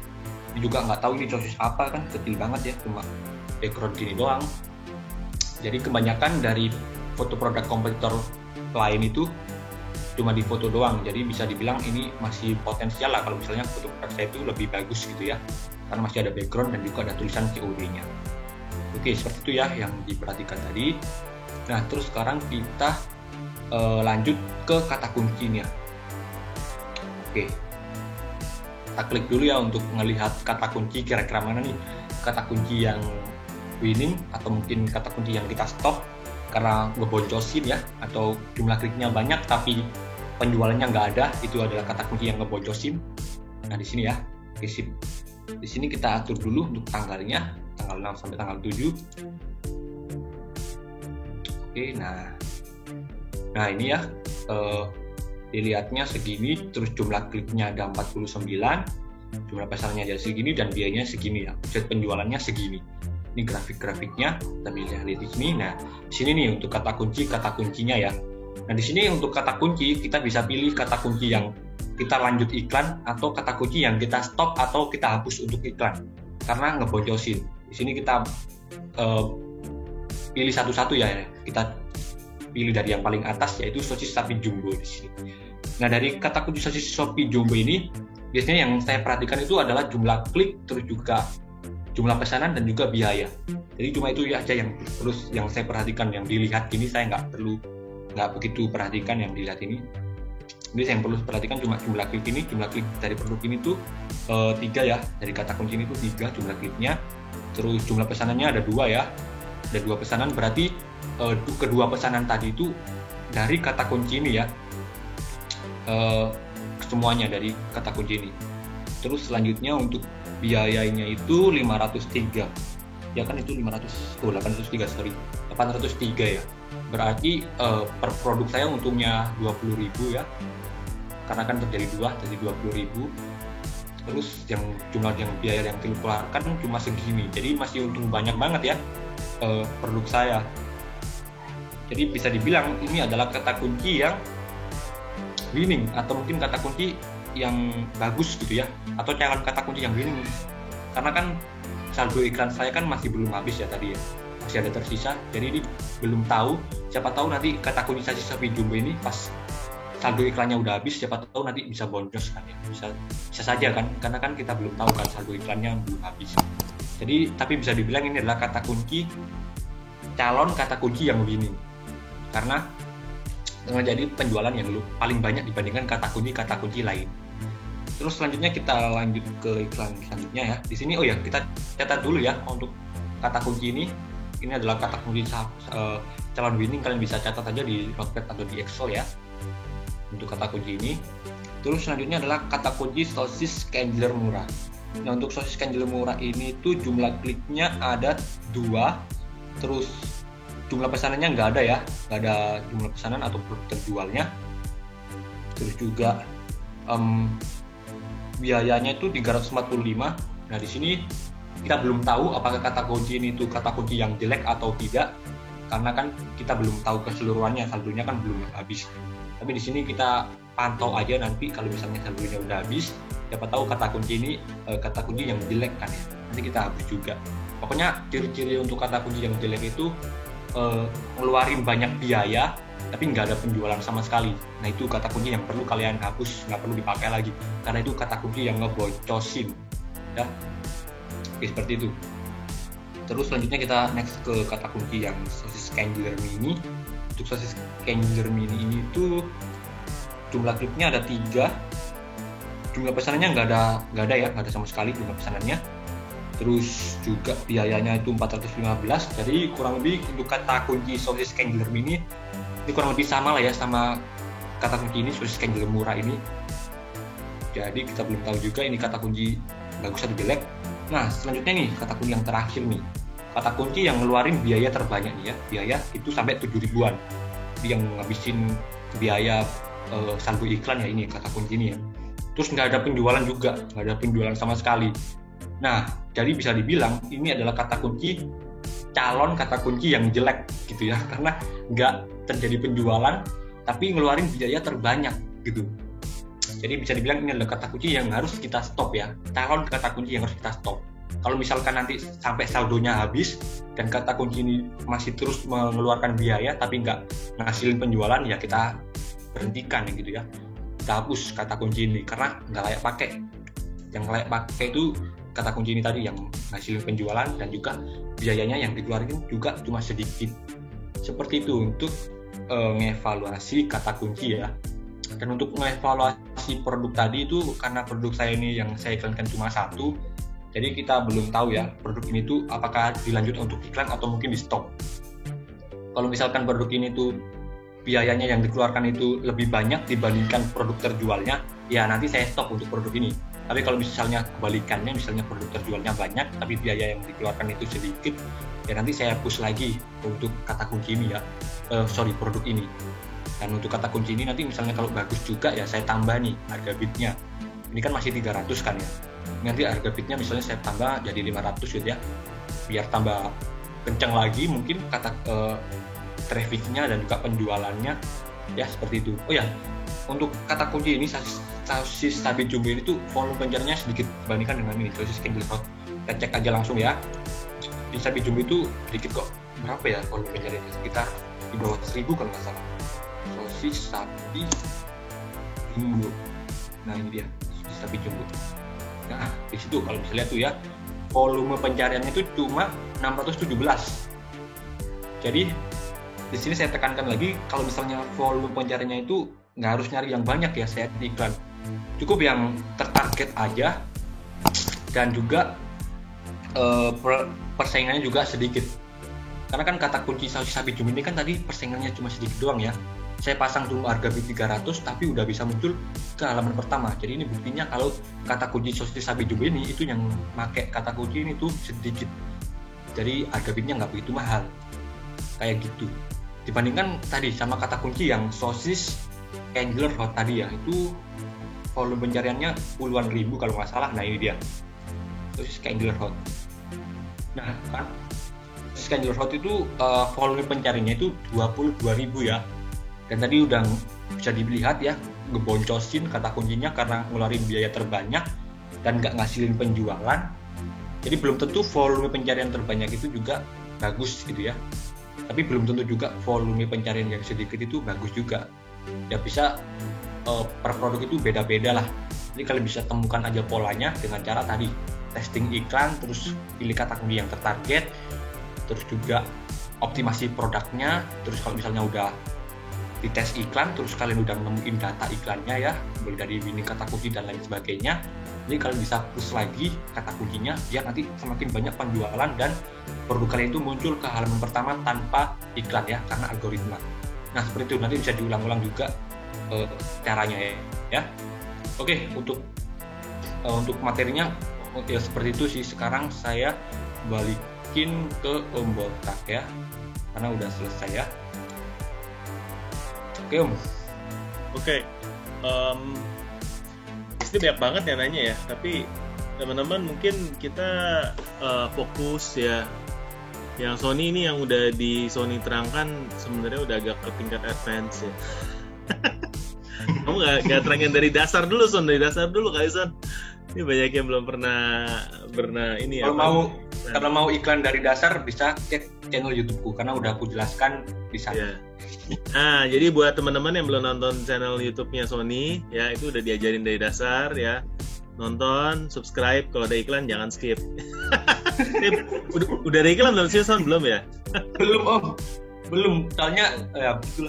Ini juga nggak tahu ini sosis apa, kan kecil banget ya, cuma background gini doang. Jadi kebanyakan dari foto produk kompetitor lain itu cuma di foto doang, jadi bisa dibilang ini masih potensial lah kalau misalnya foto produk saya itu lebih bagus gitu ya, karena masih ada background dan juga ada tulisan COD-nya. Oke, seperti itu ya yang diperhatikan tadi. Nah, terus sekarang kita lanjut ke kata kuncinya. Oke, kita klik dulu ya untuk melihat kata kunci kira-kira mana nih kata kunci yang winning atau mungkin kata kunci yang kita stop karena ngeboncosin ya, atau jumlah kliknya banyak tapi penjualannya nggak ada. Itu adalah kata kunci yang ngeboncosin. Nah, di sini ya, sip. Di sini kita atur dulu untuk tanggalnya, tanggal 6 sampai tanggal 7. Oke, nah ini ya, dilihatnya segini, terus jumlah kliknya ada 49, jumlah pasarnya ada segini, dan biayanya segini ya, omset penjualannya segini. Ini grafik-grafiknya kita bisa lihat di sini. Nah, di sini nih untuk kata kuncinya ya. Nah, di sini untuk kata kunci kita bisa pilih kata kunci yang kita lanjut iklan atau kata kunci yang kita stop atau kita hapus untuk iklan karena ngeboncosin. Di sini kita pilih satu-satu ya. Kita pilih dari yang paling atas, yaitu sosis sapi jumbo di sini. Nah, dari kata kunci sosis sapi jumbo ini biasanya yang saya perhatikan itu adalah jumlah klik, terus juga jumlah pesanan dan juga biaya. Jadi cuma itu aja yang terus yang saya perhatikan, yang dilihat ini saya nggak begitu perhatikan yang dilihat ini. Jadi saya yang perlu perhatikan cuma jumlah klik ini, jumlah klik dari produk ini tuh 3 ya, dari kata kunci ini tuh 3 jumlah kliknya. Terus jumlah pesanannya ada 2 ya, ada 2 pesanan, berarti kedua pesanan tadi itu dari kata kunci ini ya, semuanya dari kata kunci ini. Terus selanjutnya untuk biayanya itu 503 ya kan, itu 803 ya, berarti per produk saya untungnya 20.000 ya, karena kan terjadi 2 jadi 20.000. Terus yang jumlah yang biaya yang dikeluarkan cuma segini, jadi masih untung banyak banget ya produk saya. Jadi bisa dibilang ini adalah kata kunci yang winning, atau mungkin kata kunci yang bagus gitu ya, atau calon kata kunci yang winning, karena kan saldo iklan saya kan masih belum habis ya tadi ya, masih ada tersisa. Jadi ini belum tahu, siapa tahu nanti kata kunci Sapi Jumbo ini pas saldo iklannya udah habis, siapa tahu nanti bisa boncos kan ya, bisa saja kan, karena kan kita belum tahu kan saldo iklannya belum habis. Jadi tapi bisa dibilang ini adalah kata kunci, calon kata kunci yang winning, karena menjadi penjualan yang paling banyak dibandingkan kata kunci lain. Terus selanjutnya kita lanjut ke iklan selanjutnya ya. Di sini kita catat dulu ya untuk kata kunci ini. Ini adalah kata kunci calon winning, kalian bisa catat aja di notepad atau di Excel ya untuk kata kunci ini. Terus selanjutnya adalah kata kunci sosis Candler murah. Nah untuk sosis Candler murah ini tuh jumlah kliknya ada 2, terus jumlah pesanannya nggak ada ya, nggak ada jumlah pesanan atau produk terjualnya. Terus juga biayanya itu 345. Nah di sini kita belum tahu apakah kata kunci ini tuh kata kunci yang jelek atau tidak, karena kan kita belum tahu keseluruhannya, saldonya kan belum habis. Tapi di sini kita pantau aja nanti kalau misalnya saldonya udah habis, siapa tahu kata kunci ini kata kunci yang jelek kan ya, nanti kita hapus juga. Pokoknya ciri-ciri untuk kata kunci yang jelek itu ngeluarin banyak biaya tapi nggak ada penjualan sama sekali. Nah itu kata kunci yang perlu kalian hapus, nggak perlu dipakai lagi, karena itu kata kunci yang ngebocosin ya. Oke, seperti itu. Terus selanjutnya kita next ke kata kunci yang sosis Candler mini. Untuk sosis Candler mini ini tuh jumlah kliknya ada 3, jumlah pesanannya nggak ada ya, nggak ada sama sekali jumlah pesanannya. Terus juga biayanya itu 415, jadi kurang lebih untuk kata kunci sosis Candler mini ini kurang lebih sama lah ya sama kata kunci ini, sosis Candler murah ini. Jadi kita belum tahu juga ini kata kunci bagus atau jelek. Nah selanjutnya nih kata kunci yang terakhir nih, kata kunci yang ngeluarin biaya terbanyak nih ya, biaya itu sampai 7.000-an, yang ngabisin biaya saldo iklan ya, ini kata kunci ini ya. Terus nggak ada penjualan juga, nggak ada penjualan sama sekali. Nah, jadi bisa dibilang ini adalah kata kunci, calon kata kunci yang jelek gitu ya, karena nggak terjadi penjualan tapi ngeluarin biaya terbanyak gitu. Jadi bisa dibilang ini adalah kata kunci yang harus kita stop ya, calon kata kunci yang harus kita stop. Kalau misalkan nanti sampai saldonya habis dan kata kunci ini masih terus mengeluarkan biaya tapi nggak ngasilin penjualan, ya kita berhentikan ya gitu ya, kita hapus kata kunci ini karena nggak layak pakai. Yang layak pakai itu kata kunci ini tadi yang ngasilin penjualan dan juga biayanya yang dikeluarin juga cuma sedikit. Seperti itu untuk ngevaluasi kata kunci ya. Dan untuk mengevaluasi produk tadi itu karena produk saya ini yang saya iklankan cuma 1, jadi kita belum tahu ya produk ini tuh apakah dilanjut untuk iklan atau mungkin di stop. Kalau misalkan produk ini tuh biayanya yang dikeluarkan itu lebih banyak dibandingkan produk terjualnya, ya nanti saya stop untuk produk ini. Tapi kalau misalnya kebalikannya, misalnya produk terjualnya banyak tapi biaya yang dikeluarkan itu sedikit, ya nanti saya push lagi untuk kata kunci ini ya, produk ini. Dan untuk kata kunci ini nanti misalnya kalau bagus juga ya saya tambah nih harga bidnya. Ini kan masih 300 kan ya, nanti harga bidnya misalnya saya tambah jadi 500 gitu ya, biar tambah kencang lagi mungkin kata trafficnya dan juga penjualannya ya, seperti itu. Oh ya, untuk kata kunci ini sosis Sapi Jumbo ini tuh volume pencariannya sedikit dibandingkan dengan ini sosis Candler. Kita cek aja langsung ya, di Sapi Jumbo itu sedikit kok. Berapa ya volume pencariannya? Sekitar di bawah 1000 kalau nggak salah. Sosis Sapi Jumbo, nah ini dia sosis Sapi Jumbo. Nah di situ kalau bisa lihat tuh ya, volume pencariannya itu cuma 617. Jadi di sini saya tekankan lagi, kalau misalnya volume pencariannya itu nggak harus nyari yang banyak ya saya iklan, cukup yang tertarget aja, dan juga persaingannya juga sedikit. Karena kan kata kunci sosis sapi jum ini kan tadi persaingannya cuma sedikit doang ya. Saya pasang dulu harga bid 300 tapi udah bisa muncul ke halaman pertama. Jadi ini buktinya kalau kata kunci sosis sapi jum ini itu yang pakai kata kunci ini tuh sedikit. Jadi harga bidnya nggak begitu mahal. Kayak gitu. Dibandingkan tadi sama kata kunci yang sosis Kangler Hot tadi ya, itu volume pencariannya puluhan ribu kalau nggak salah. Nah ini dia sosis Kangler Hot. Nah kan sosis Kangler Hot itu volume pencariannya itu 22.000 ya. Dan tadi udah bisa dilihat ya, ngeboncosin kata kuncinya karena ngeluarin biaya terbanyak dan nggak ngasilin penjualan. Jadi belum tentu volume pencarian terbanyak itu juga bagus gitu ya. Tapi belum tentu juga volume pencarian yang sedikit itu bagus juga. Ya bisa per produk itu beda-beda lah. Jadi kalian bisa temukan aja polanya dengan cara tadi testing iklan, terus pilih kata kunci yang tertarget, terus juga optimasi produknya. Terus kalau misalnya udah dites iklan, terus kalian udah nemuin data iklannya ya, mulai dari winning kata kunci dan lain sebagainya. Jadi kalian bisa push lagi kata kuncinya biar nanti semakin banyak penjualan dan produk kalian itu muncul ke halaman pertama tanpa iklan ya, karena algoritma. Nah seperti itu, nanti bisa diulang-ulang juga caranya ya. Oke, untuk materinya ya seperti itu sih. Sekarang saya balikin ke Om Botak ya, karena udah selesai ya. Oke Om. Oke. Pasti banyak banget yang nanya ya, tapi teman-teman mungkin kita fokus ya. Yang Sony ini yang udah di Sony terangkan sebenarnya udah agak ke tingkat advance ya. Kamu nggak terangin dari dasar dulu Son, dari dasar dulu kali Son. Ini banyak yang belum pernah ini ya. Kalau mau iklan dari dasar bisa cek channel YouTubeku karena udah aku jelaskan di sana. Yeah. Nah, jadi buat teman-teman yang belum nonton channel YouTube-nya Sony, ya itu udah diajarin dari dasar ya. Nonton, subscribe, kalau ada iklan jangan skip. udah ada iklan belum sih Son? Belum ya? Belum Om. Belum. Soalnya ya betul.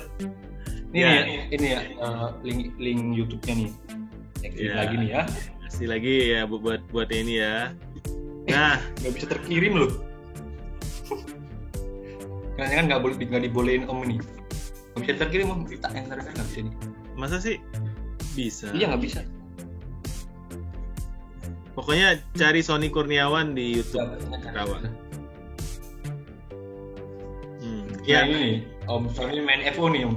Ini ya link YouTube-nya nih. Kasih lagi nih ya. Kasih lagi ya buat ini ya. Nah, nggak bisa terkirim loh. Kan nggak dibolehin Om ini. Nggak bisa terkirim Om, kita enter kan nggak bisa nih. Masa sih? Bisa. Iya nggak bisa. Pokoknya cari Sony Kurniawan di YouTube. Kawan. Ya ini Om Sony main FO nih Om.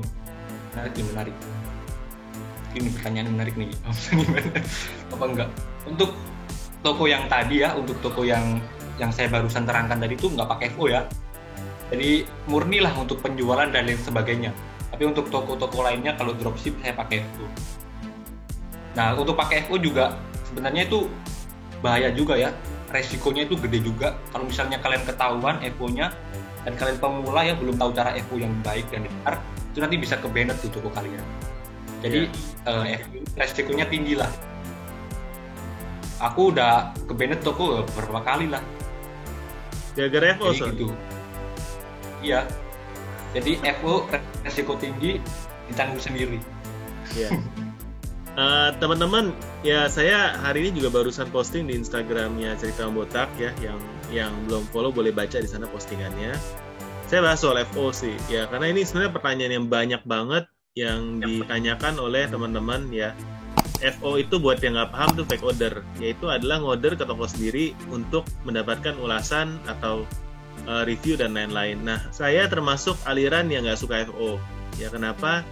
Menarik. Ini pertanyaan menarik nih. Om Sony main apa enggak? Untuk toko yang tadi ya, untuk toko yang saya barusan terangkan tadi itu nggak pakai FO ya. Jadi murni lah untuk penjualan dan lain sebagainya. Tapi untuk toko-toko lainnya kalau dropship saya pakai FO. Nah untuk pakai FO juga sebenarnya itu bahaya juga ya. Resikonya itu gede juga. Kalau misalnya kalian ketahuan FO-nya dan kalian pemula yang belum tahu cara FO yang baik dan benar, itu nanti bisa ke-banned tuh toko kalian. Jadi resikonya tinggi lah. Aku udah ke-banned toko beberapa kali lah. Gara-gara FO gitu. Iya. Jadi FO resiko tinggi, ditanggung sendiri. Iya. Teman-teman, ya saya hari ini juga barusan posting di Instagramnya Cerita Om Botak ya, yang belum follow boleh baca di sana postingannya. Saya bahas soal FO sih, ya karena ini sebenarnya pertanyaan yang banyak banget yang ditanyakan oleh teman-teman ya. FO itu buat yang nggak paham tuh fake order, yaitu adalah ngorder ke toko sendiri untuk mendapatkan ulasan atau review dan lain-lain. Nah, saya termasuk aliran yang nggak suka FO. Ya kenapa?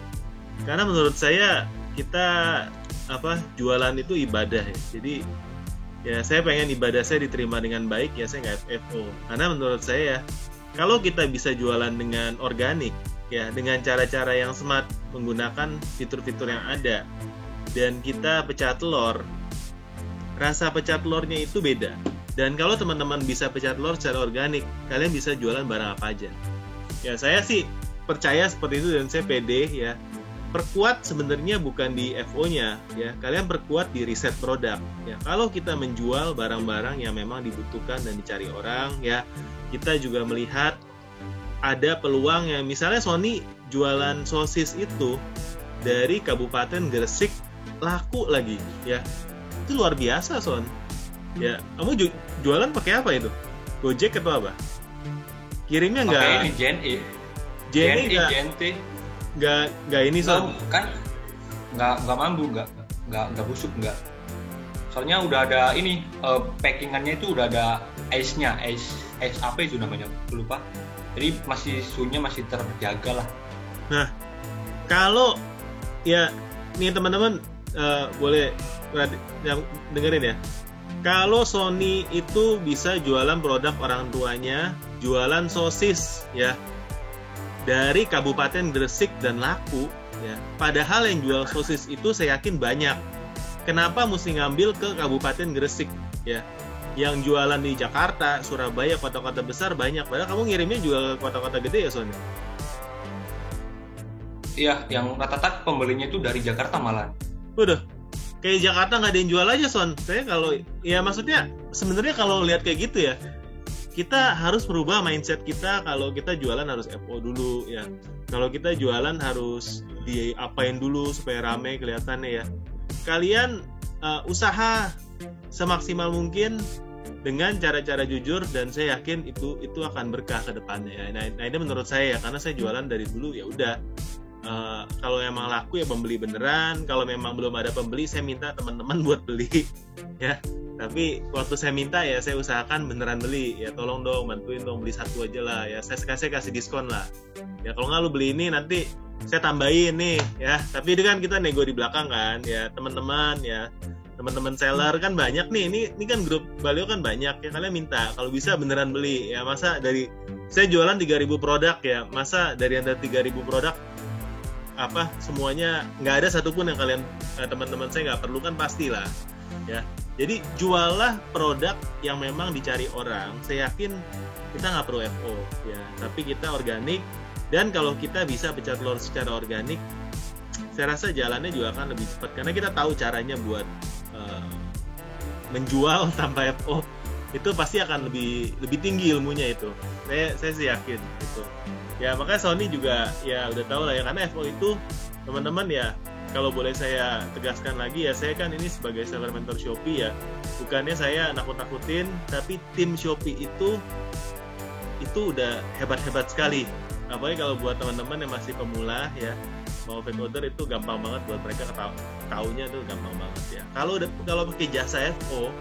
Karena menurut saya kita jualan itu ibadah ya. Jadi ya saya pengen ibadah saya diterima dengan baik, ya saya nggak FO. Karena menurut saya kalau kita bisa jualan dengan organik, ya dengan cara-cara yang smart, menggunakan fitur-fitur yang ada, dan kita pecah telur, rasa pecah telurnya itu beda. Dan kalau teman-teman bisa pecah telur secara organik, kalian bisa jualan barang apa aja. Ya saya sih percaya seperti itu dan saya pede ya. perkuat sebenarnya bukan di FO-nya ya, kalian perkuat di riset produk ya. Kalau kita menjual barang-barang yang memang dibutuhkan dan dicari orang ya, kita juga melihat ada peluang yang misalnya Sony jualan sosis itu dari Kabupaten Gresik laku lagi ya, itu luar biasa Son ya. Kamu jualan pakai apa itu? Gojek atau apa? Kirimnya nggak? Pakai ini JNE nggak ini Son? Kan nggak mampu, nggak busuk, nggak. Soalnya udah ada ini packingannya itu udah ada ice-nya, ice apa itu namanya? Lupa. Jadi suhunya masih terjaga lah. Nah, kalau ya nih teman-teman boleh yang dengerin ya. Kalau Sony itu bisa jualan produk orang tuanya, jualan sosis ya dari Kabupaten Gresik dan laku ya. Padahal yang jual sosis itu saya yakin banyak. Kenapa mesti ngambil ke Kabupaten Gresik ya? Yang jualan di Jakarta, Surabaya, kota-kota besar banyak. Padahal kamu ngirimnya juga ke kota-kota gede ya Sony? Iya, yang rata-rata pembelinya itu dari Jakarta malah. Udah, kayak Jakarta nggak ada yang jual aja Son. Saya kalau ya maksudnya sebenarnya kalau lihat kayak gitu ya, kita harus merubah mindset kita. Kalau kita jualan harus FO dulu ya. Kalau kita jualan harus diapain dulu supaya rame kelihatannya ya. Kalian usaha semaksimal mungkin dengan cara-cara jujur, dan saya yakin itu akan berkah ke depannya ya. Nah ini menurut saya ya, karena saya jualan dari dulu ya udah. Kalau emang laku ya pembeli beneran. Kalau memang belum ada pembeli, saya minta teman-teman buat beli ya. Tapi waktu saya minta ya saya usahakan beneran beli ya. Tolong dong bantuin dong, beli satu aja lah ya. Saya kasih diskon lah ya. Kalau nggak lu beli ini nanti saya tambahin nih ya. Tapi itu kan kita nego di belakang kan ya, teman-teman ya. Teman-teman seller kan banyak nih. Ini kan grup Balio kan banyak ya. Kalian minta kalau bisa beneran beli ya. Masa dari saya jualan 3.000 produk ya. Masa dari antara 3.000 produk apa semuanya nggak ada satupun yang kalian teman-teman saya nggak perlu kan, pastilah ya. Jadi jualah produk yang memang dicari orang. Saya yakin kita nggak perlu FO ya, tapi kita organik. Dan kalau kita bisa pecah telur secara organik, saya rasa jalannya juga akan lebih cepat karena kita tahu caranya buat menjual tanpa FO. Itu pasti akan lebih tinggi ilmunya itu. Saya sih yakin gitu. Ya makanya Sony juga ya udah tahu lah ya, karena FO itu teman-teman ya, kalau boleh saya tegaskan lagi ya, saya kan ini sebagai seller mentor Shopee ya, bukannya saya nakut-nakutin, tapi tim Shopee itu udah hebat-hebat sekali. Apalagi kalau buat teman-teman yang masih pemula ya, mau fake order itu gampang banget buat mereka taunya tuh gampang banget ya. Kalau pakai jasa FO,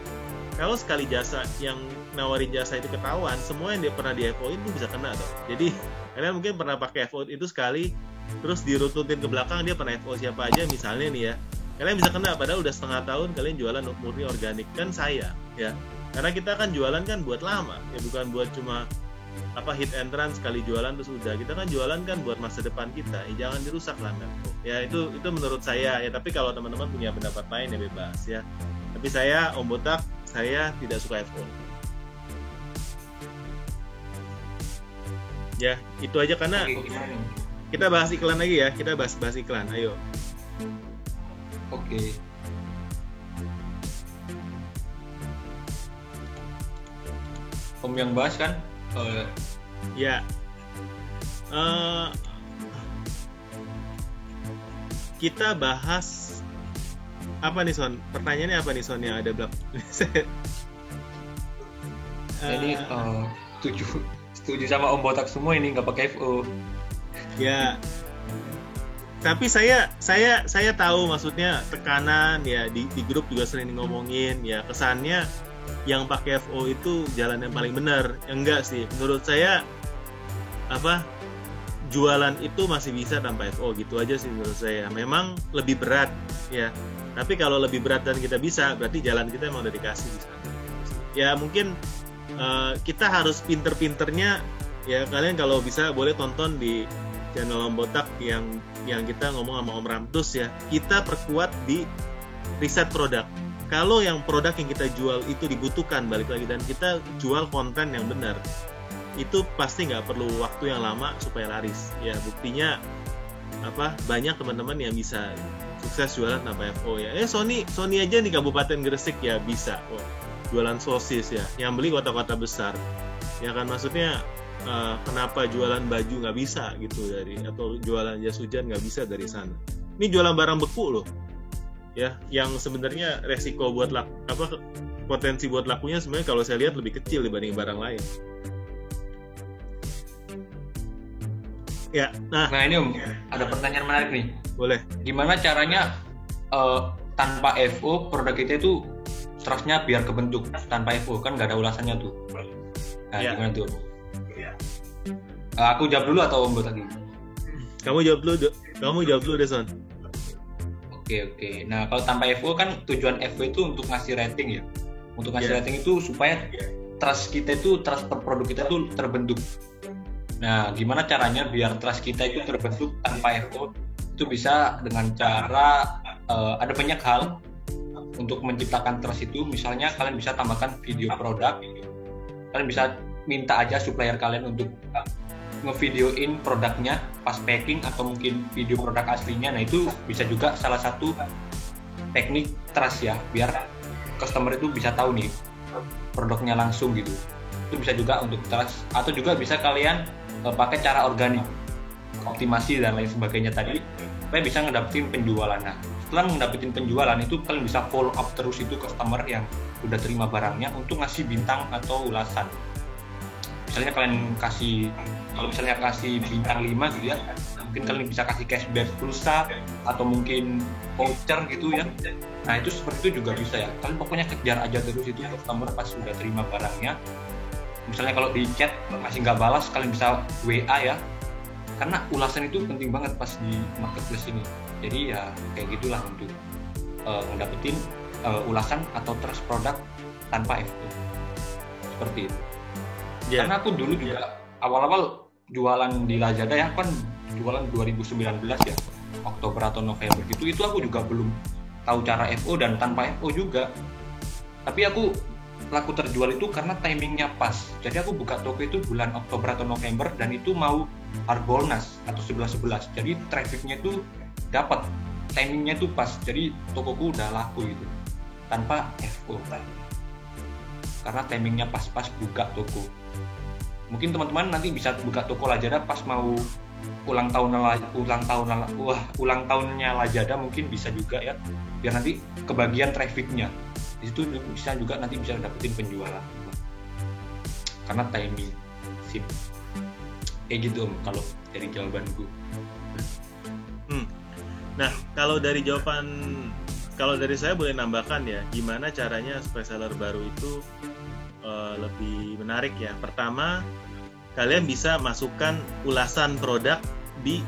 kalau sekali jasa yang nawarin jasa itu ketahuan, semua yang dia pernah di FO itu bisa kena tuh. Jadi kalian mungkin pernah pakai FO itu sekali, terus dirututin ke belakang dia pernah FO siapa aja misalnya nih ya, kalian bisa kena padahal udah setengah tahun kalian jualan murni organik. Kan sayang ya, karena kita kan jualan kan buat lama ya, bukan buat cuma hit and run sekali jualan terus udah. Kita kan jualan kan buat masa depan kita ya, jangan dirusak lah ya. Itu menurut saya ya, tapi kalau teman-teman punya pendapat lain ya bebas ya. Tapi saya Om Botak, saya tidak suka FO. Ya, itu aja karena kita bahas iklan lagi ya. Kita bahas iklan, ayo. Oke. Om yang bahas kan? Ya. Kita bahas apa nih Son? Pertanyaannya apa nih Son yang ada belakang? Jadi setuju sama Om Botak semua ini nggak pakai FO. Ya. Tapi saya tahu maksudnya tekanan ya, di grup juga sering ngomongin ya, kesannya yang pakai FO itu jalan yang paling benar. Enggak sih, menurut saya jualan itu masih bisa tanpa FO, gitu aja sih menurut saya. Memang lebih berat ya. Tapi kalau lebih berat dan kita bisa, berarti jalan kita emang udah dikasih di sana. Ya mungkin kita harus pinter-pinternya ya. Kalian kalau bisa boleh tonton di channel Om Botak yang kita ngomong sama Om Ramtus ya. Kita perkuat di riset produk. Kalau yang produk yang kita jual itu dibutuhkan, balik lagi, dan kita jual konten yang benar, itu pasti nggak perlu waktu yang lama supaya laris ya. Buktinya banyak teman-teman yang bisa sukses jualan tanpa FO ya. Sony aja di Kabupaten Gresik ya bisa jualan sosis ya, yang beli kota-kota besar ya kan. Maksudnya kenapa jualan baju nggak bisa gitu atau jualan jas hujan nggak bisa dari sana. Ini jualan barang beku loh ya, yang sebenarnya resiko buat potensi buat lakunya sebenarnya kalau saya lihat lebih kecil dibanding barang lain. Ya, nah ini Om, ada pertanyaan menarik nih. Boleh. Gimana caranya tanpa FO produk kita itu trustnya biar kebentuk? Tanpa FO kan nggak ada ulasannya tuh. Nah, gimana tuh? Aku jawab dulu atau Om buat lagi? Kamu jawab dulu deh, Son. Oke. Nah, kalau tanpa FO kan tujuan FO itu untuk ngasih rating ya. Untuk ngasih rating itu supaya trust per produk kita itu terbentuk. Nah, gimana caranya biar trust kita itu terbentuk tanpa FO? Itu bisa dengan cara ada banyak hal untuk menciptakan trust itu. Misalnya kalian bisa tambahkan video produk. Kalian bisa minta aja supplier kalian untuk ngevideoin produknya pas packing atau mungkin video produk aslinya. Nah, itu bisa juga salah satu teknik trust ya, biar customer itu bisa tahu nih produknya langsung gitu. Itu bisa juga untuk trust, atau juga bisa kalian pakai cara organik, optimasi dan lain sebagainya tadi, supaya bisa ngedapetin penjualan. Nah, setelah ngedapetin penjualan itu kalian bisa follow up terus itu customer yang udah terima barangnya untuk ngasih bintang atau ulasan. Misalnya kalian kasih bintang 5 gitu ya, mungkin kalian bisa kasih cashback pulsa atau mungkin voucher gitu ya. Nah, itu seperti itu juga bisa ya. Kalian pokoknya kejar aja terus itu customer pas sudah terima barangnya. Misalnya kalau di chat masih nggak balas, kalian bisa WA ya, karena ulasan itu penting banget pas di marketplace ini. Jadi ya kayak gitulah untuk ngedapetin ulasan atau trust produk tanpa FO seperti itu. Karena aku dulu juga awal-awal jualan di Lazada ya, kan jualan 2019 ya, Oktober atau November gitu, itu aku juga belum tahu cara FO dan tanpa FO juga. Tapi aku laku terjual itu karena timingnya pas. Jadi aku buka toko itu bulan Oktober atau November dan itu mau Harbolnas atau 11/11. Jadi trafficnya itu dapat, timingnya itu pas. Jadi tokoku udah laku gitu tanpa FO. Karena timingnya pas-pas buka toko. Mungkin teman-teman nanti bisa buka toko Lazada pas mau ulang tahunnya Lazada, mungkin bisa juga ya, biar nanti kebagian trafficnya. Di situ bisa juga nanti bisa dapetin penjualan karena timing sip. Kayak gitu kalau dari jawabanku. Nah, kalau dari saya boleh nambahkan ya, gimana caranya supaya seller baru itu lebih menarik ya. Pertama, kalian bisa masukkan ulasan produk di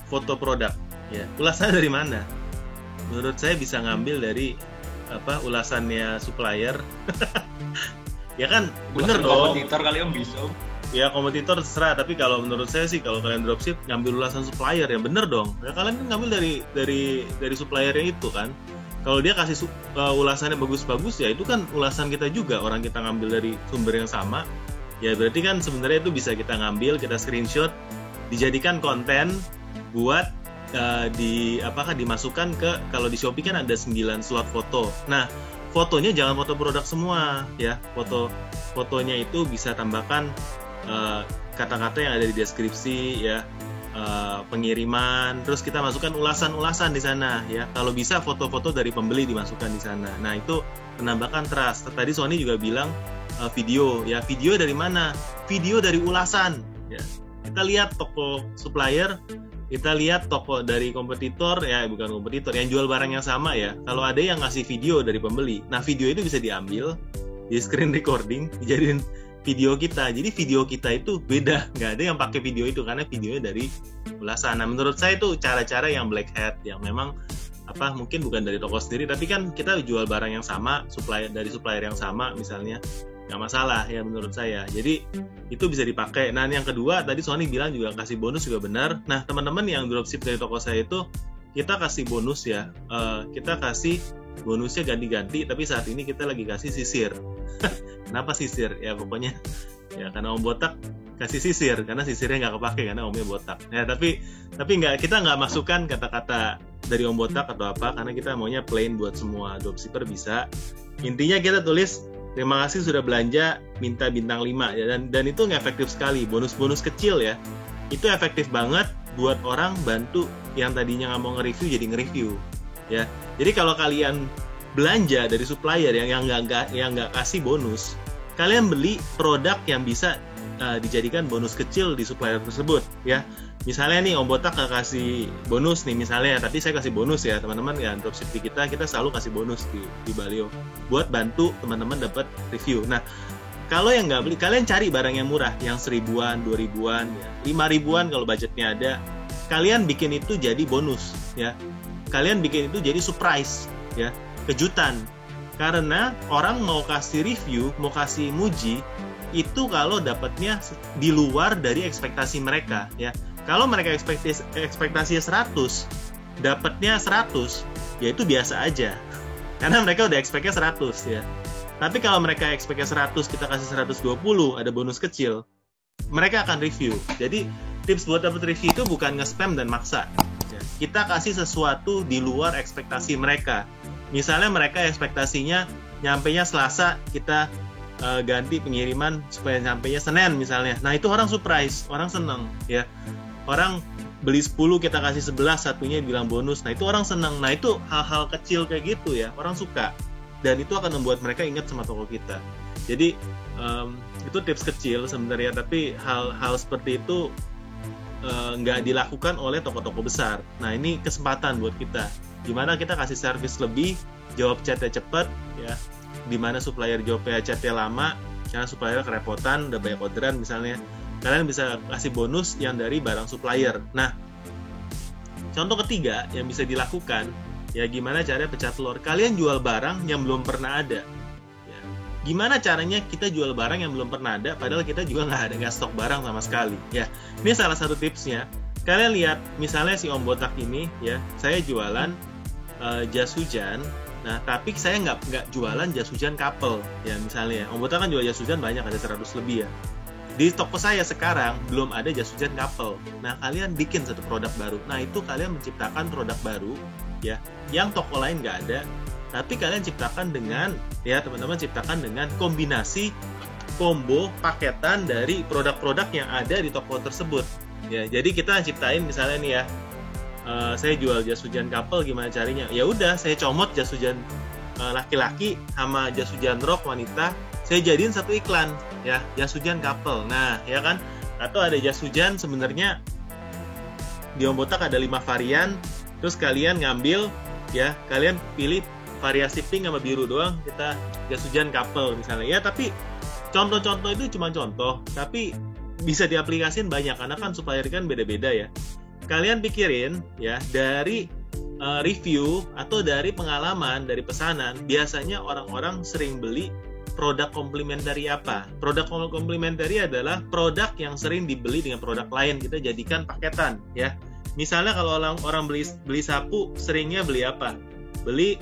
foto produk ya. Ulasan dari mana? Menurut saya bisa ngambil dari ulasannya supplier. Ya kan, bener dong. Kompetitor kalian bisa. Ya kompetitor terserah, tapi kalau menurut saya sih kalau kalian dropship ngambil ulasan supplier ya bener dong. Ya kalian kan ngambil dari suppliernya itu kan. Kalau dia kasih ulasannya bagus-bagus ya itu kan ulasan kita juga, orang kita ngambil dari sumber yang sama. Ya berarti kan sebenarnya itu bisa kita ngambil, kita screenshot, dijadikan konten buat dimasukkan ke, kalau di Shopee kan ada 9 slot foto. Nah, fotonya jangan foto produk semua ya. Fotonya itu bisa tambahkan kata-kata yang ada di deskripsi ya, pengiriman, terus kita masukkan ulasan-ulasan di sana ya. Kalau bisa foto-foto dari pembeli dimasukkan di sana. Nah, itu menambahkan trust. Tadi Sony juga bilang video ya. Video dari mana? Video dari ulasan ya. Kita lihat toko supplier, kita lihat toko dari kompetitor ya, bukan kompetitor, yang jual barang yang sama ya. Kalau ada yang ngasih video dari pembeli, nah video itu bisa diambil, di screen recording, dijadiin video kita. Jadi video kita itu beda, nggak ada yang pakai video itu karena videonya dari ulasan. Nah, menurut saya itu cara-cara yang black hat, yang memang mungkin bukan dari toko sendiri, tapi kan kita jual barang yang sama, dari supplier yang sama misalnya, nggak masalah ya menurut saya. Jadi itu bisa dipakai. Nah, yang kedua tadi Sony bilang juga kasih bonus juga benar. Nah, teman-teman yang dropship dari toko saya itu kita kasih bonus ya. Kita kasih bonusnya ganti-ganti, tapi saat ini kita lagi kasih sisir. Kenapa sisir? Ya pokoknya ya karena Om Botak kasih sisir karena sisirnya nggak kepake karena omnya botak. Ya, tapi kita nggak masukkan kata-kata dari om botak atau apa karena kita maunya plain buat semua dropshipper bisa. Intinya kita tulis terima kasih sudah belanja, minta bintang 5 ya, dan itu nggak efektif sekali. Bonus-bonus kecil ya itu efektif banget buat orang bantu yang tadinya nggak mau nge-review jadi nge-review ya. Jadi kalau kalian belanja dari supplier yang nggak kasih bonus, kalian beli produk yang bisa dijadikan bonus kecil di supplier tersebut ya. Misalnya nih om botak nggak kasih bonus nih misalnya, tapi saya kasih bonus ya teman-teman ya. Dropship kita selalu kasih bonus di Balio buat bantu teman-teman dapat review. Nah kalau yang nggak beli, kalian cari barang yang murah, yang 1.000-an, 2.000-an, ya, 5.000-an kalau budgetnya ada. Kalian bikin itu jadi bonus ya. Kalian bikin itu jadi surprise ya, kejutan. Karena orang mau kasih review, mau kasih muji itu kalau dapatnya di luar dari ekspektasi mereka ya. Kalau mereka ekspektasinya 100, dapatnya 100, ya itu biasa aja. Karena mereka udah expect-nya 100 ya. Tapi kalau mereka expect-nya 100, kita kasih 120, ada bonus kecil, mereka akan review. Jadi tips buat dapat review itu bukan nge-spam dan maksa ya. Kita kasih sesuatu di luar ekspektasi mereka. Misalnya mereka ekspektasinya nyampenya Selasa, kita ganti pengiriman supaya sampainya Senin misalnya. Nah itu orang surprise, orang seneng ya. Orang beli 10 kita kasih 11, satunya bilang bonus. Nah itu orang seneng. Nah itu hal-hal kecil kayak gitu ya, orang suka. Dan itu akan membuat mereka ingat sama toko kita. Jadi itu tips kecil sebenarnya, tapi hal-hal seperti itu nggak dilakukan oleh toko-toko besar. Nah ini kesempatan buat kita. Gimana kita kasih service lebih, jawab chatnya cepat ya. Dimana supplier jawabnya chatnya lama karena supplier kerepotan, udah banyak orderan misalnya, kalian bisa kasih bonus yang dari barang supplier. Nah contoh ketiga yang bisa dilakukan ya, gimana caranya pecah telur. Kalian jual barang yang belum pernah ada ya. Gimana caranya kita jual barang yang belum pernah ada padahal kita juga nggak stok barang sama sekali ya. Ini salah satu tipsnya. Kalian lihat misalnya si om botak ini ya, saya jualan jas hujan. Nah, tapi saya nggak jualan jas hujan couple ya misalnya. Om botak kan jual jas hujan banyak, ada 100 lebih ya. Di toko saya sekarang belum ada jas hujan couple. Nah, kalian bikin satu produk baru. Nah, itu kalian menciptakan produk baru ya, yang toko lain nggak ada. Tapi kalian ciptakan dengan ya teman-teman, ciptakan dengan kombinasi combo paketan dari produk-produk yang ada di toko tersebut. Ya, jadi kita ciptain misalnya nih ya. Saya jual jas hujan couple, gimana carinya? Ya udah, saya comot jas hujan laki-laki sama jas hujan rok wanita, saya jadiin satu iklan ya, jas hujan couple. Nah, ya kan? Atau ada jas hujan sebenarnya di om botak ada 5 varian, terus kalian ngambil ya, kalian pilih variasi pink sama biru doang, kita jas hujan couple misalnya. Ya, tapi contoh-contoh itu cuma contoh, tapi bisa diaplikasikan banyak karena kan supplier kan beda-beda ya. Kalian pikirin ya, dari review atau dari pengalaman, dari pesanan, biasanya orang-orang sering beli produk komplementari apa? Produk komplementari adalah produk yang sering dibeli dengan produk lain, kita jadikan paketan ya. Misalnya kalau orang beli sapu, seringnya beli apa? Beli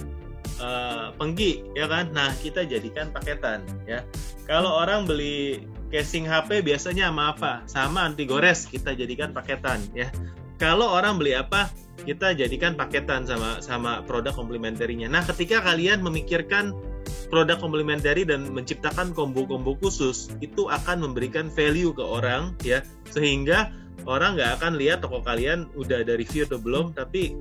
penggi ya kan? Nah, kita jadikan paketan ya. Kalau orang beli casing HP biasanya sama apa? Sama anti gores, kita jadikan paketan ya. Kalau orang beli apa, kita jadikan paketan sama produk komplementarinya. Nah, ketika kalian memikirkan produk komplementari dan menciptakan combo-combo khusus, itu akan memberikan value ke orang ya, sehingga orang nggak akan lihat toko kalian udah ada review atau belum, tapi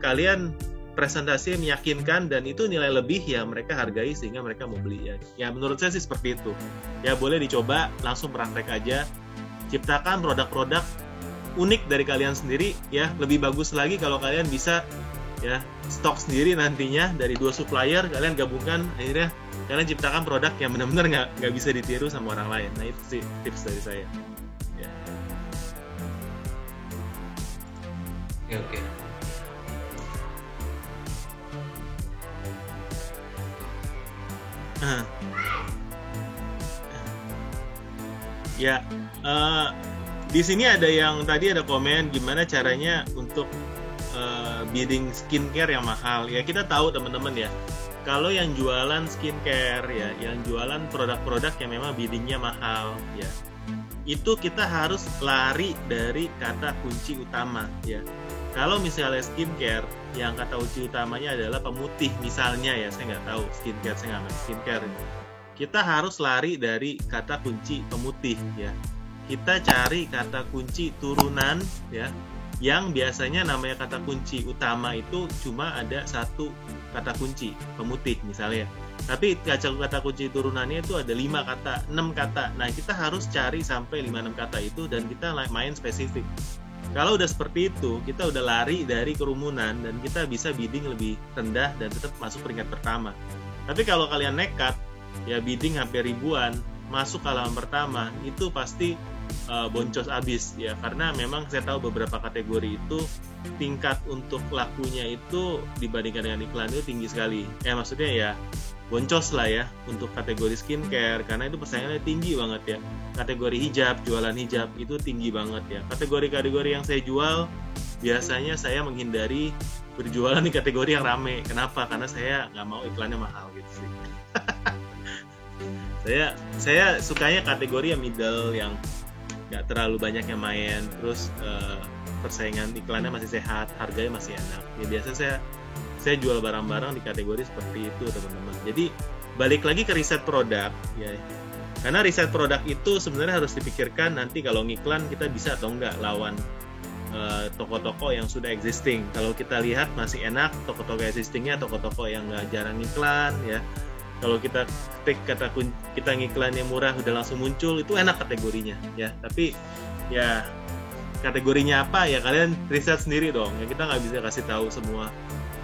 kalian presentasi meyakinkan dan itu nilai lebih ya, mereka hargai sehingga mereka mau beli ya. Ya menurut saya sih seperti itu. Ya boleh dicoba, langsung praktek aja. Ciptakan produk-produk unik dari kalian sendiri ya. Lebih bagus lagi kalau kalian bisa ya stok sendiri nantinya dari 2 supplier, kalian gabungkan, akhirnya kalian ciptakan produk yang benar-benar nggak bisa ditiru sama orang lain. Nah itu sih tips dari saya ya. Oke. Ya, di sini ada yang tadi ada komen gimana caranya untuk bidding skincare yang mahal. Ya kita tahu teman-teman ya, kalau yang jualan skincare ya, yang jualan produk-produk yang memang biddingnya mahal ya, itu kita harus lari dari kata kunci utama ya. Kalau misalnya skincare yang kata kunci utamanya adalah pemutih misalnya ya, saya nggak tahu skincare, saya nggak main skincare, kita harus lari dari kata kunci pemutih ya. Kita cari kata kunci turunan ya, yang biasanya namanya kata kunci utama itu cuma ada satu kata kunci pemutih misalnya, tapi kata kunci turunannya itu ada 5 kata, 6 kata. Nah kita harus cari sampai 5-6 kata itu dan kita main spesifik. Kalau udah seperti itu, kita udah lari dari kerumunan dan kita bisa bidding lebih rendah dan tetap masuk peringkat pertama. Tapi kalau kalian nekat, ya bidding hampir ribuan, masuk ke halaman pertama, itu pasti boncos abis ya, karena memang saya tahu beberapa kategori itu tingkat untuk lakunya itu dibandingkan dengan iklan itu tinggi sekali. Maksudnya ya boncos lah ya untuk kategori skincare, karena itu persaingannya tinggi banget ya. Kategori hijab, jualan hijab itu tinggi banget ya. Kategori-kategori yang saya jual biasanya saya menghindari berjualan di kategori yang rame. Kenapa? Karena saya nggak mau iklannya mahal gitu sih. saya sukanya kategori yang middle, yang nggak terlalu banyak yang main, terus persaingan iklannya masih sehat, harganya masih enak. Ya biasa saya jual barang-barang di kategori seperti itu teman-teman. Jadi balik lagi ke riset produk ya, karena riset produk itu sebenarnya harus dipikirkan nanti kalau ngiklan kita bisa atau enggak lawan toko-toko yang sudah existing. Kalau kita lihat masih enak toko-toko existingnya, toko-toko yang nggak jarang iklan ya. Kalau kita ketik kata kita ngiklan yang murah udah langsung muncul, itu enak kategorinya ya. Tapi ya kategorinya apa ya kalian riset sendiri dong ya, kita nggak bisa kasih tahu semua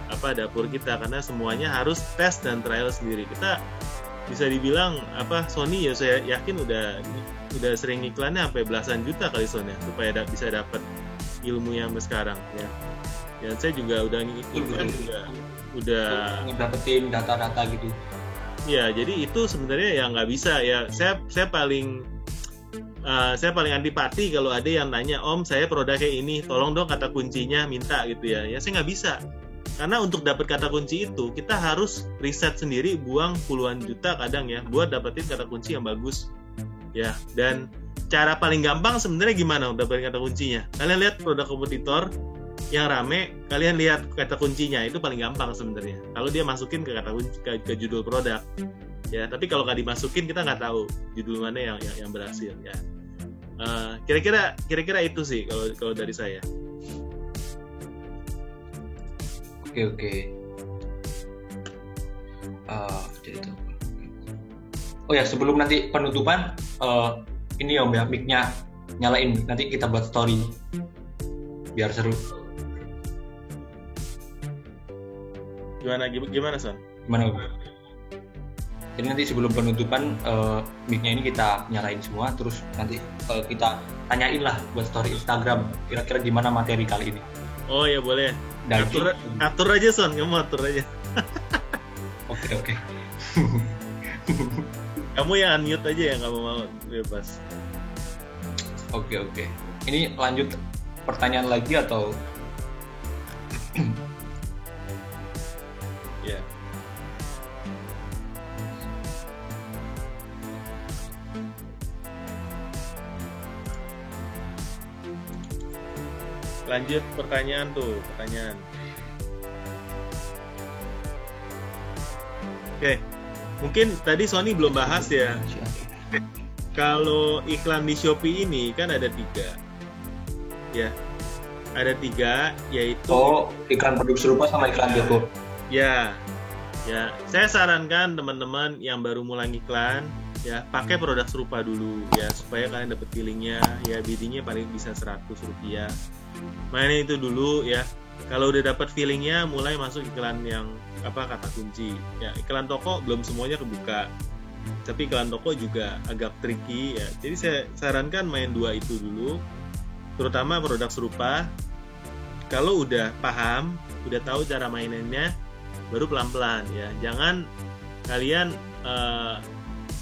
apa dapur kita, karena semuanya harus tes dan trial sendiri. Kita bisa dibilang apa, Sony ya saya yakin udah sering iklannya sampai belasan juta kali Sony supaya bisa dapat ilmu yang sekarang ya. Dan saya juga udah ngiklan udah dapetin data-data gitu. Ya, jadi itu sebenarnya ya nggak bisa ya. Saya paling antipati kalau ada yang nanya, Om saya produknya ini, tolong dong kata kuncinya, minta gitu ya. Ya saya nggak bisa. Karena untuk dapat kata kunci itu kita harus riset sendiri, buang puluhan juta kadang ya buat dapetin kata kunci yang bagus ya. Dan cara paling gampang sebenarnya gimana untuk dapetin kata kuncinya? Kalian lihat produk kompetitor yang rame, kalian lihat kata kuncinya, itu paling gampang sebenarnya. Kalau dia masukin ke kata kunci ke judul produk ya. Tapi kalau nggak dimasukin kita nggak tahu judul mana yang berhasil ya. Kira-kira itu sih kalau dari saya. Oke. Jadi itu. Oh ya, sebelum nanti penutupan, ini Om ya, mic-nya nyalain, nanti kita buat story biar seru. Gimana Son? Gimana Om? Jadi nanti sebelum penutupan mic-nya ini kita nyalain semua, terus nanti kita tanyain lah buat story Instagram, kira-kira gimana materi kali ini. Oh ya boleh. Atur aja Son, kamu atur aja. Oke. Kamu yang unmute aja ya, kamu mau bebas. Oke. Ini lanjut pertanyaan lagi atau? Ya. Lanjut pertanyaan. Oke. Mungkin tadi Sony belum bahas ya. Kalau iklan di Shopee ini kan ada 3. Ya. Ada 3, yaitu iklan produk serupa sama iklan toko. Ya. Saya sarankan teman-teman yang baru mulai iklan ya, pakai produk serupa dulu ya, supaya kalian dapat feelingnya ya. Biddingnya paling bisa Rp100. Mainin itu dulu ya. Kalau udah dapat feelingnya, mulai masuk iklan yang kata kunci ya. Iklan toko belum semuanya kebuka, tapi iklan toko juga agak tricky ya. Jadi saya sarankan main 2 itu dulu, terutama produk serupa. Kalau udah paham, udah tahu cara mainannya, baru pelan-pelan ya. Jangan kalian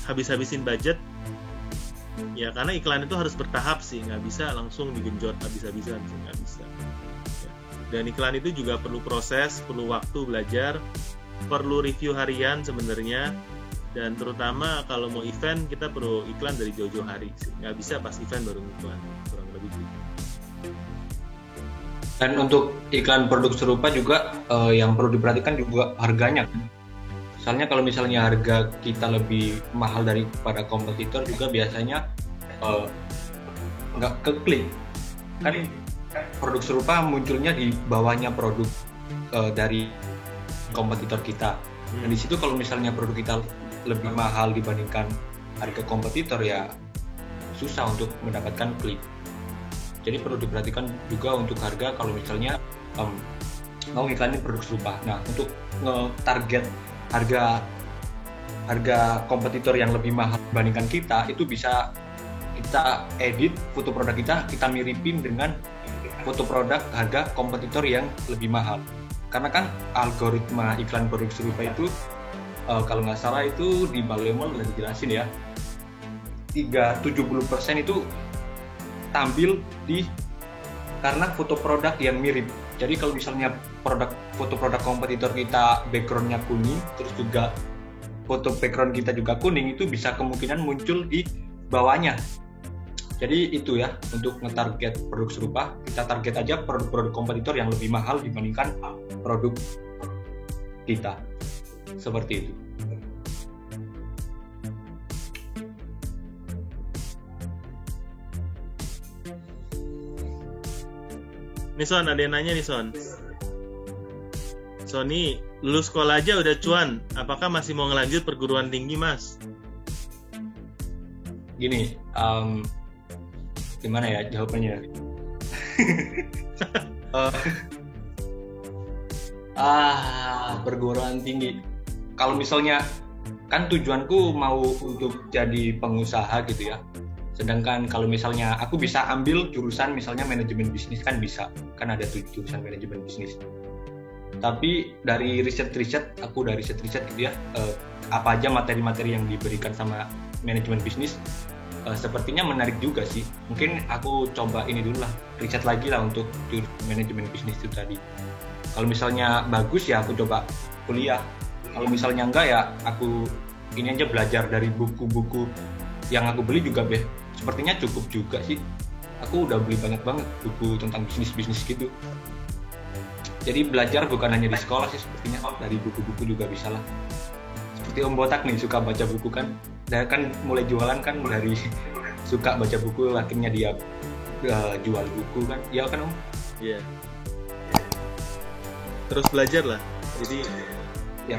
habis-habisin budget ya, karena iklan itu harus bertahap sih, nggak bisa langsung digenjot habis-habisan sih, nggak bisa ya. Dan iklan itu juga perlu proses, perlu waktu belajar, perlu review harian sebenarnya Dan terutama kalau mau event kita perlu iklan dari jauh-jauh hari. Nggak bisa pas event baru iklan, kurang lebih gitu. Dan untuk iklan produk serupa juga yang perlu diperhatikan juga harganya. Soalnya kalau misalnya harga kita lebih mahal daripada kompetitor juga biasanya nggak keklik. Kan produk serupa munculnya di bawahnya produk dari kompetitor kita. Dan di situ kalau misalnya produk kita lebih mahal dibandingkan harga kompetitor ya susah untuk mendapatkan klik. Jadi perlu diperhatikan juga untuk harga kalau misalnya mau iklanin produk serupa. Nah, untuk nge-target harga kompetitor yang lebih mahal dibandingkan kita, itu bisa kita edit foto produk kita miripin dengan foto produk harga kompetitor yang lebih mahal. Karena kan algoritma iklan produk serupa itu kalau nggak salah itu di Balemol udah dijelasin ya, 70% itu tampil karena foto produk yang mirip. Jadi kalau misalnya foto produk kompetitor kita backgroundnya kuning, terus juga foto background kita juga kuning, itu bisa kemungkinan muncul di bawahnya. Jadi itu ya, untuk nge-target produk serupa, kita target aja produk-produk kompetitor yang lebih mahal dibandingkan produk kita. Seperti itu. Nih Son, ada yang nanya nih Son. Sony, lulus sekolah aja udah cuan, apakah masih mau ngelanjut perguruan tinggi Mas? Gini, gimana ya jawabannya? Perguruan tinggi. Kalau misalnya kan tujuanku mau untuk jadi pengusaha gitu ya. Sedangkan kalau misalnya aku bisa ambil jurusan misalnya manajemen bisnis kan bisa. Kan ada jurusan manajemen bisnis. Tapi dari riset gitu ya, apa aja materi-materi yang diberikan sama manajemen bisnis sepertinya menarik juga sih. Mungkin aku coba ini dulu lah, riset lagi lah untuk manajemen bisnis itu tadi. Kalau misalnya bagus ya aku coba kuliah. Kalau misalnya enggak ya aku ini aja belajar dari buku-buku yang aku beli juga sepertinya cukup juga sih. Aku udah beli banyak banget buku tentang bisnis gitu. Jadi belajar bukan hanya di sekolah sih sepertinya, dari buku-buku juga bisa lah. Seperti Om Botak nih suka baca buku kan. Dan kan mulai jualan kan dari suka baca buku, akhirnya dia jual buku kan. Iya kan Om? Iya. Terus belajar lah. Jadi ya.